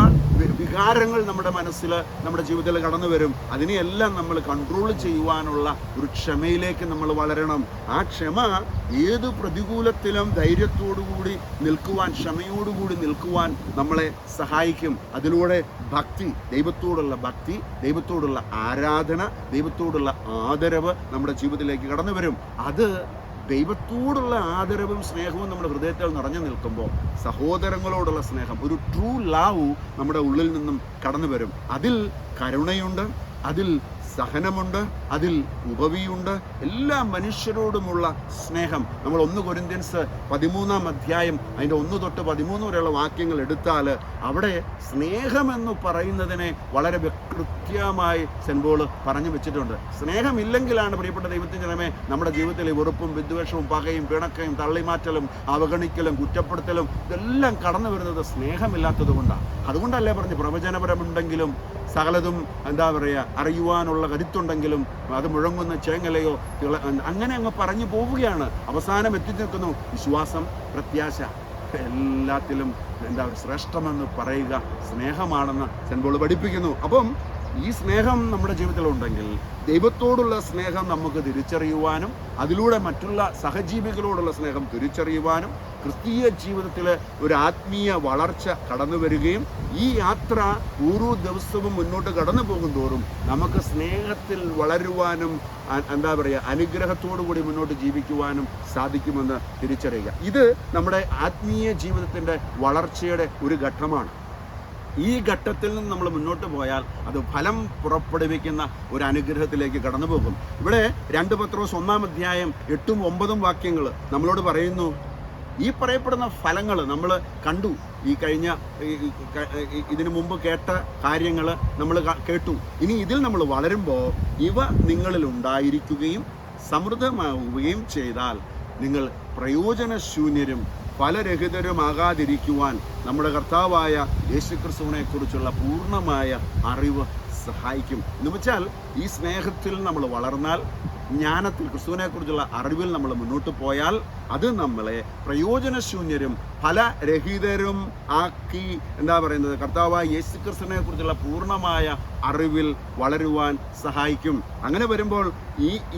വികാരങ്ങൾ നമ്മുടെ മനസ്സിൽ, നമ്മുടെ ജീവിതത്തിൽ കടന്നു വരും. അതിനെയെല്ലാം നമ്മൾ കൺട്രോൾ ചെയ്യുവാനുള്ള ഒരു ക്ഷമയിലേക്ക് നമ്മൾ വളരണം. ആ ക്ഷമ ഏത് പ്രതികൂലത്തിലും ധൈര്യത്തോടുകൂടി നിൽക്കുവാൻ, ക്ഷമയോടുകൂടി നിൽക്കുവാൻ നമ്മളെ സഹായിക്കും. അതിലൂടെ ഭക്തി, ദൈവത്തോടുള്ള ഭക്തി, ദൈവത്തോടുള്ള ആരാധന, ദൈവത്തോടുള്ള ആദരവ് നമ്മുടെ ജീവിതത്തിലേക്ക് കടന്നു വരും. അത് ദൈവത്തോടുള്ള ആദരവും സ്നേഹവും നമ്മുടെ ഹൃദയത്തിൽ നിറഞ്ഞു നിൽക്കുമ്പോൾ സഹോദരങ്ങളോടുള്ള സ്നേഹം, ഒരു ട്രൂ ലവ് നമ്മുടെ ഉള്ളിൽ നിന്നും കടന്നു വരും. അതിൽ കരുണയുണ്ട്, അതിൽ സഹനമുണ്ട്, അതിൽ ഉപവിയുണ്ട്, എല്ലാ മനുഷ്യരോടുമുള്ള സ്നേഹം. നമ്മൾ 1 കൊരിന്ത്യൻസ് 13 അതിൻ്റെ 1 തൊട്ട് 13 വരെയുള്ള വാക്യങ്ങൾ എടുത്താൽ അവിടെ സ്നേഹമെന്ന് പറയുന്നതിനെ വളരെ കൃത്യമായി സെന്റ് പോൾ പറഞ്ഞു വെച്ചിട്ടുണ്ട്. സ്നേഹമില്ലെങ്കിലാണ് പ്രിയപ്പെട്ട ദൈവത്തിൻ്റെ ജനമേ നമ്മുടെ ജീവിതത്തിൽ വെറുപ്പും വിദ്വേഷവും പകയും പിണക്കയും തള്ളിമാറ്റലും അവഗണിക്കലും കുറ്റപ്പെടുത്തലും ഇതെല്ലാം കടന്നു വരുന്നത് സ്നേഹമില്ലാത്തത് കൊണ്ടാണ്. അതുകൊണ്ടല്ലേ പറഞ്ഞ് പ്രവചനപരമുണ്ടെങ്കിലും സകലതും എന്താ പറയുക അറിയുവാനുള്ള കരുത്തുണ്ടെങ്കിലും അത് മുഴങ്ങുന്ന ചേങ്ങലയോ അങ്ങനെ അങ്ങ് പറഞ്ഞു പോവുകയാണ്. അവസാനം എത്തി നിൽക്കുന്നു വിശ്വാസം, പ്രത്യാശ. എല്ലാത്തിലും എന്താ ശ്രേഷ്ഠമെന്ന് പറയുക സ്നേഹമാണെന്ന് സെന്റ് പോൾ പഠിപ്പിക്കുന്നു. അപ്പം ഈ സ്നേഹം നമ്മുടെ ജീവിതത്തിലുണ്ടെങ്കിൽ ദൈവത്തോടുള്ള സ്നേഹം നമുക്ക് തിരിച്ചറിയുവാനും അതിലൂടെ മറ്റുള്ള സഹജീവികളോടുള്ള സ്നേഹം തിരിച്ചറിയുവാനും ക്രിസ്തീയ ജീവിതത്തിൽ ഒരു ആത്മീയ വളർച്ച കടന്നു വരികയും ഈ യാത്ര ഓരോ ദിവസവും മുന്നോട്ട് കടന്നു പോകുന്തോറും നമുക്ക് സ്നേഹത്തിൽ വളരുവാനും എന്താ പറയുക അനുഗ്രഹത്തോടു കൂടി മുന്നോട്ട് ജീവിക്കുവാനും സാധിക്കുമെന്ന് തിരിച്ചറിയുക. ഇത് നമ്മുടെ ആത്മീയ ജീവിതത്തിൻ്റെ വളർച്ചയുടെ ഒരു ഘട്ടമാണ്. ഈ ഘട്ടത്തിൽ നിന്ന് നമ്മൾ മുന്നോട്ട് പോയാൽ അത് ഫലം പുറപ്പെടുവിക്കുന്ന ഒരു അനുഗ്രഹത്തിലേക്ക് കടന്നു പോകും. ഇവിടെ 2 പത്രോസ് 1-ാം അധ്യായം 8ഉം 9ഉം വാക്യങ്ങൾ നമ്മളോട് പറയുന്നു. ഈ പറയപ്പെടുന്ന ഫലങ്ങൾ നമ്മൾ കണ്ടു. ഈ കഴിഞ്ഞ ഇതിനു മുമ്പ് കേട്ട കാര്യങ്ങൾ നമ്മൾ കേട്ടു. ഇനി ഇതിൽ നമ്മൾ വളരുമ്പോൾ ഇവ നിങ്ങളിൽ ഉണ്ടായിരിക്കുകയും സമൃദ്ധമാവുകയും ചെയ്താൽ നിങ്ങൾ പ്രയോജനശൂന്യരും ഫലരഹിതരുമാകാതിരിക്കുവാൻ നമ്മുടെ കർത്താവായ യേശുക്രിസ്തുവിനെ കുറിച്ചുള്ള പൂർണ്ണമായ അറിവ് സഹായിക്കും. എന്ന് വെച്ചാൽ ഈ സ്നേഹത്തിൽ നമ്മൾ വളർന്നാൽ, ജ്ഞാനത്തിൽ ക്രിസ്തുവിനെ കുറിച്ചുള്ള അറിവിൽ നമ്മൾ മുന്നോട്ട് പോയാൽ അത് നമ്മളെ പ്രയോജനശൂന്യരും ഫലരഹിതരും ആക്കി എന്താ പറയുന്നത് കർത്താവായ യേശുക്രിസ്തുവിനെ കുറിച്ചുള്ള പൂർണ്ണമായ അറിവിൽ വളരുവാൻ സഹായിക്കും. അങ്ങനെ വരുമ്പോൾ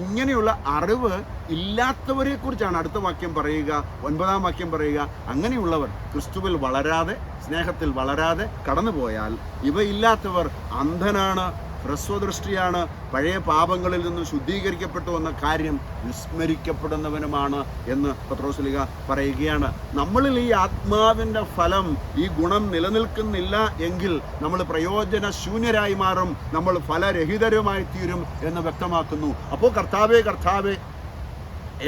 ഇങ്ങനെയുള്ള അറിവ് ഇല്ലാത്തവരെ കുറിച്ചാണ് അടുത്ത വാക്യം പറയുക, 9-ാം വാക്യം പറയുക. അങ്ങനെയുള്ളവർ ക്രിസ്തുവിൽ വളരാതെ, സ്നേഹത്തിൽ വളരാതെ കടന്നുപോയാൽ ഇവയില്ലാത്തവർ അന്ധനാണ്, ഹ്രസ്വദൃഷ്ടിയാണ്, പഴയ പാപങ്ങളിൽ നിന്ന് ശുദ്ധീകരിക്കപ്പെട്ടു എന്ന കാര്യം വിസ്മരിക്കപ്പെടുന്നവനുമാണ് എന്ന് പത്രോസ്ലീഹ പറയുകയാണ്. നമ്മളിൽ ഈ ആത്മാവിൻ്റെ ഫലം, ഈ ഗുണം നിലനിൽക്കുന്നില്ല എങ്കിൽ നമ്മൾ പ്രയോജനശൂന്യരായി മാറും, നമ്മൾ ഫലരഹിതരുമായി തീരും എന്ന് വ്യക്തമാക്കുന്നു. അപ്പോൾ കർത്താവേ കർത്താവേ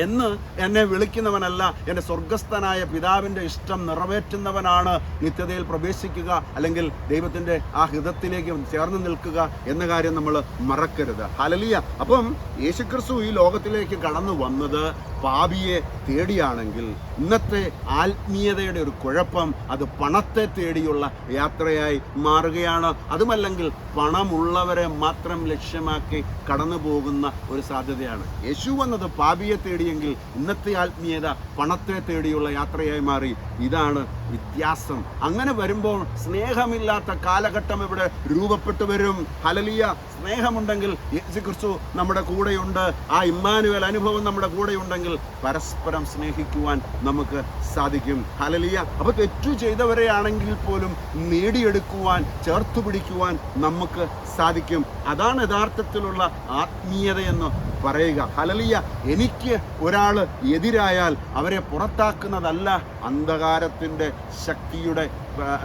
എന്ന് എന്നെ വിളിക്കുന്നവനല്ല, എൻ്റെ സ്വർഗസ്ഥനായ പിതാവിൻ്റെ ഇഷ്ടം നിറവേറ്റുന്നവനാണ് നിത്യതയിൽ പ്രവേശിക്കുക, അല്ലെങ്കിൽ ദൈവത്തിൻ്റെ ആ ഹൃദയത്തിലേക്ക് ചേർന്ന് നിൽക്കുക എന്ന കാര്യം നമ്മൾ മറക്കരുത്. ഹല്ലേലൂയ. അപ്പം യേശുക്രിസ്തു ഈ ലോകത്തിലേക്ക് കടന്നു വന്നത് പാപിയെ തേടിയാണെങ്കിൽ ഇന്നത്തെ ആത്മീയതയുടെ ഒരു കുഴപ്പം അത് പണത്തെ തേടിയുള്ള യാത്രയായി മാറുകയാണ്. അതുമല്ലെങ്കിൽ പണമുള്ളവരെ മാത്രം ലക്ഷ്യമാക്കി കടന്നു പോകുന്ന ഒരു സാധ്യതയാണ്. യേശു വന്നത് പാപിയെ തേടിയെങ്കിൽ ഇന്നത്തെ ആത്മീയത പണത്തെ തേടിയുള്ള യാത്രയായി മാറി. ഇതാണ് വ്യത്യാസം. അങ്ങനെ വരുമ്പോൾ സ്നേഹമില്ലാത്ത കാലഘട്ടം ഇവിടെ രൂപപ്പെട്ടു വരും. ഹല്ലേലൂയ. സ്നേഹമുണ്ടെങ്കിൽ യേശുക്രിസ്തു നമ്മുടെ കൂടെയുണ്ട്. ആ ഇമ്മാനുവേൽ അനുഭവം നമ്മുടെ കൂടെയുണ്ടെങ്കിൽ പരസ്പരം സ്നേഹിക്കുവാൻ നമുക്ക് സാധിക്കും. ഹല്ലേലൂയ. അപ്പോൾ തെറ്റു ചെയ്തവരെ ആണെങ്കിൽ പോലും നേടിയെടുക്കുവാൻ, ചേർത്തു പിടിക്കുവാൻ നമുക്ക് സാധിക്കും. അതാണ് യഥാർത്ഥത്തിലുള്ള ആത്മീയതയെന്ന് പറയുക. ഹല്ലേലൂയ. എനിക്ക് ഒരാൾ എതിരായാൽ അവരെ പുറത്താക്കുന്നതല്ല അന്ധകാരത്തിൻ്റെ ശക്തിയുടെ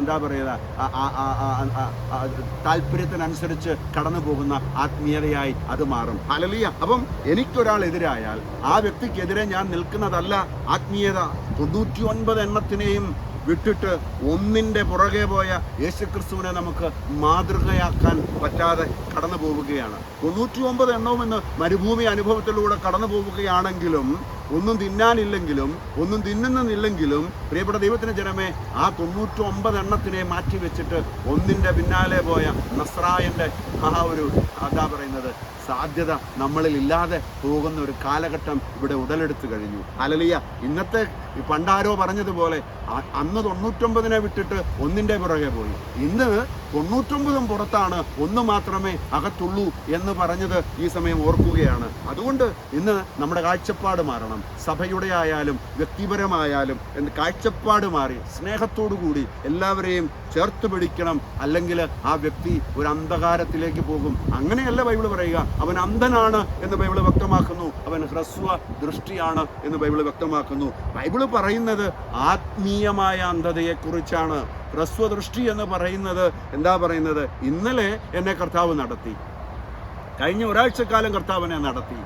എന്താ പറയുക താല്പര്യത്തിനനുസരിച്ച് കടന്നു പോകുന്ന ആത്മീയതയായി അത് മാറും. ഹല്ലേലൂയ. അപ്പം എനിക്കൊരാൾ എതിരായാൽ ആ വ്യക്തിക്കെതിരെ ഞാൻ നിൽക്കുന്നതല്ല ആത്മീയത. 99 എണ്ണത്തിനെയും വിട്ടിട്ട് ഒന്നിൻ്റെ പുറകെ പോയ യേശുക്രിസ്തുവിനെ നമുക്ക് മാതൃകയാക്കാൻ പറ്റാതെ കടന്നു പോവുകയാണ്. 99 എണ്ണവും ഇന്ന് മരുഭൂമി അനുഭവത്തിലൂടെ കടന്നു പോവുകയാണെങ്കിലും, ഒന്നും തിന്നാനില്ലെങ്കിലും, ഒന്നും തിന്നുന്നില്ലെങ്കിലും, പ്രിയപ്പെട്ട ദൈവത്തിന് ജനമേ, ആ 99 എണ്ണത്തിനെ മാറ്റി വെച്ചിട്ട് ഒന്നിൻ്റെ പിന്നാലെ പോയ നസ്രായൻ്റെ ആ ഒരു എന്താ പറയുന്നത് സാധ്യത നമ്മളിൽ ഇല്ലാതെ പോകുന്ന ഒരു കാലഘട്ടം ഇവിടെ ഉടലെടുത്തു കഴിഞ്ഞു. ഹല്ലേലൂയ. ഇന്നത്തെ പണ്ടാരോ പറഞ്ഞതുപോലെ അന്ന് 99 വിട്ടിട്ട് ഒന്നിൻ്റെ പുറകെ പോയി. ഇന്ന് 99 പുറത്താണ്, ഒന്ന് മാത്രമേ അകത്തുള്ളൂ എന്ന് പറഞ്ഞത് ഈ സമയം ഓർക്കുകയാണ്. അതുകൊണ്ട് ഇന്ന് നമ്മുടെ കാഴ്ചപ്പാട് മാറണം. സഭയുടെ ആയാലും വ്യക്തിപരമായാലും കാഴ്ചപ്പാട് മാറി സ്നേഹത്തോടു കൂടി എല്ലാവരെയും ചേർത്ത് പിടിക്കണം. അല്ലെങ്കിൽ ആ വ്യക്തി ഒരു അന്ധകാരത്തിലേക്ക് പോകും. അങ്ങനെയല്ല ബൈബിൾ പറയുക. അവൻ അന്ധനാണ് എന്ന് ബൈബിൾ വ്യക്തമാക്കുന്നു. അവൻ ഹ്രസ്വ ദൃഷ്ടിയാണ് എന്ന് ബൈബിൾ വ്യക്തമാക്കുന്നു. ബൈബിൾ പറയുന്നത് ആത്മീയമായ അന്ധതയെക്കുറിച്ചാണ്. ഹ്രസ്വദൃഷ്ടി എന്ന് പറയുന്നത് എന്താ പറയുന്നത്? ഇന്നലെ എന്നെ കർത്താവ് നടത്തി, കഴിഞ്ഞ ഒരാഴ്ചക്കാലം കർത്താവ് എന്നെ നടത്തി,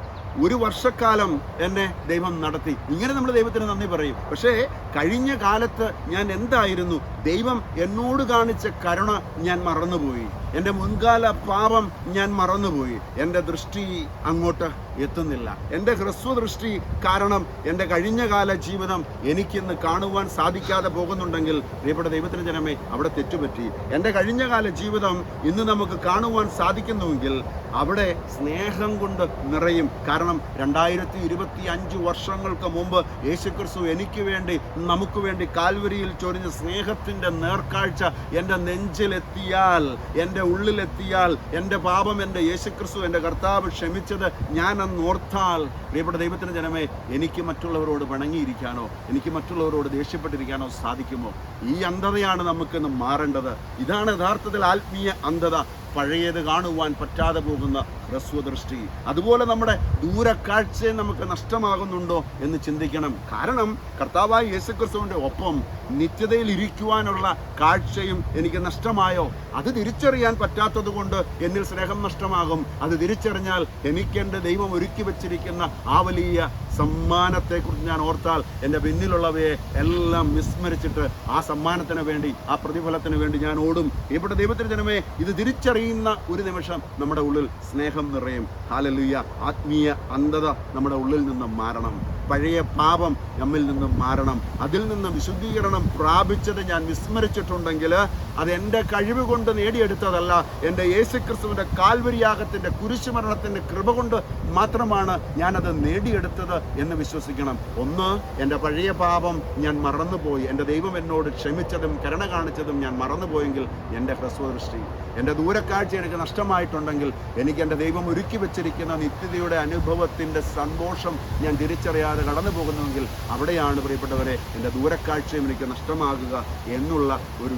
1 വർഷക്കാലം എന്നെ ദൈവം നടത്തി. ഇങ്ങനെ നമ്മൾ ദൈവത്തിന് നന്ദി പറയും. പക്ഷേ കഴിഞ്ഞ കാലത്ത് ഞാൻ എന്തായിരുന്നു, ദൈവം എന്നോട് കാണിച്ച കരുണ ഞാൻ മറന്നുപോയി. എൻ്റെ മുൻകാല പാപം ഞാൻ മറന്നുപോയി. എൻ്റെ ദൃഷ്ടി അങ്ങോട്ട് എത്തുന്നില്ല. എൻ്റെ ഹ്രസ്വദൃഷ്ടി കാരണം എൻ്റെ കഴിഞ്ഞകാല ജീവിതം എനിക്കിന്ന് കാണുവാൻ സാധിക്കാതെ പോകുന്നുണ്ടെങ്കിൽ പ്രിയപ്പെട്ട ദൈവത്തിന് ജനമേ, അവിടെ തെറ്റുപറ്റി. എൻ്റെ കഴിഞ്ഞകാല ജീവിതം ഇന്ന് നമുക്ക് കാണുവാൻ സാധിക്കുന്നുവെങ്കിൽ അവിടെ സ്നേഹം കൊണ്ട് നിറയും. കാരണം 2025 വർഷങ്ങൾക്ക് മുമ്പ് യേശുക്രിസ്തു എനിക്ക് വേണ്ടി, നമുക്ക് വേണ്ടി കാൽവരിയിൽ ചൊരിഞ്ഞ സ്നേഹത്തിൻ്റെ നേർക്കാഴ്ച എൻ്റെ നെഞ്ചിലെത്തിയാൽ, എൻ്റെ ഉള്ളിലെത്തിയാൽ, എൻ്റെ പാപം എൻ്റെ യേശുക്രിസ്തു, എൻ്റെ കർത്താവ് ക്ഷമിച്ചത് ഞാൻ അന്ന് ഓർത്താൽ, പ്രിയപ്പെട്ട ദൈവത്തിന് ജനമേ, എനിക്ക് മറ്റുള്ളവരോട് പിണങ്ങിയിരിക്കാനോ, എനിക്ക് മറ്റുള്ളവരോട് ദേഷ്യപ്പെട്ടിരിക്കാനോ സാധിക്കുമോ? ഈ അന്ധതയാണ് നമുക്കിന്ന് മാറേണ്ടത്. ഇതാണ് യഥാർത്ഥത്തിൽ ആത്മീയ അന്ധത. പഴയത് കാണുവാൻ പറ്റാതെ പോകുന്ന ഹ്രസ്വദൃഷ്ടി. അതുപോലെ നമ്മുടെ ദൂരക്കാഴ്ചയെ നമുക്ക് നഷ്ടമാകുന്നുണ്ടോ എന്ന് ചിന്തിക്കണം. കാരണം കർത്താവായ യേശുക്രിസ്തുവിൻ്റെ ഒപ്പം നിത്യതയിൽ ഇരിക്കുവാനുള്ള കാഴ്ചയും എനിക്ക് നഷ്ടമായോ? അത് തിരിച്ചറിയാൻ പറ്റാത്തത് കൊണ്ട് എന്നിൽ സ്നേഹം നഷ്ടമാകും. അത് തിരിച്ചറിഞ്ഞാൽ എനിക്കെൻ്റെ ദൈവം ഒരുക്കി വെച്ചിരിക്കുന്ന ആ വലിയ സമ്മാനത്തെക്കുറിച്ച് ഞാൻ ഓർത്താൽ എൻ്റെ പിന്നിലുള്ളവയെ എല്ലാം വിസ്മരിച്ചിട്ട് ആ സമ്മാനത്തിന് വേണ്ടി, ആ പ്രതിഫലത്തിന് വേണ്ടി ഞാൻ ഓടും. ഇവിടെ ദൈവത്തിന് ജനമേ, ഇത് തിരിച്ചറിയുന്ന ഒരു നിമിഷം നമ്മുടെ ഉള്ളിൽ സ്നേഹം നിറയും. ഹല്ലേലൂയ. ആത്മീയ അന്ധത നമ്മുടെ ഉള്ളിൽ നിന്ന് മാറണം. പഴയ പാപം നമ്മിൽ നിന്നും മാറണം. അതിൽ നിന്ന് വിശുദ്ധീകരണം പ്രാപിച്ചത് ഞാൻ വിസ്മരിച്ചിട്ടുണ്ടെങ്കിൽ അത് എൻ്റെ കഴിവ് കൊണ്ട് നേടിയെടുത്തതല്ല, എൻ്റെ യേശുക്രിസ്തുവിൻ്റെ കാൽവരിയാഗത്തിൻ്റെ കുരിശുമരണത്തിൻ്റെ കൃപ കൊണ്ട് മാത്രമാണ് ഞാനത് നേടിയെടുത്തത് എന്ന് വിശ്വസിക്കണം. ഒന്ന്, എൻ്റെ പഴയ പാപം ഞാൻ മറന്നുപോയി, എൻ്റെ ദൈവം എന്നോട് ക്ഷമിച്ചതും കരുണ കാണിച്ചതും ഞാൻ മറന്നുപോയെങ്കിൽ എൻ്റെ ഹ്രസ്വദൃഷ്ടി, എൻ്റെ ദൂരക്കാഴ്ച എനിക്ക് നഷ്ടമായിട്ടുണ്ടെങ്കിൽ, എനിക്ക് എൻ്റെ ദൈവം ഒരുക്കി വെച്ചിരിക്കുന്ന നിത്യതയുടെ അനുഭവത്തിൻ്റെ സന്തോഷം ഞാൻ തിരിച്ചറിയാതെ കടന്നു പോകുന്നുവെങ്കിൽ അവിടെയാണ് പ്രിയപ്പെട്ടവരെ എൻ്റെ ദൂരക്കാഴ്ചയും എനിക്ക് നഷ്ടമാകുക എന്നുള്ള ഒരു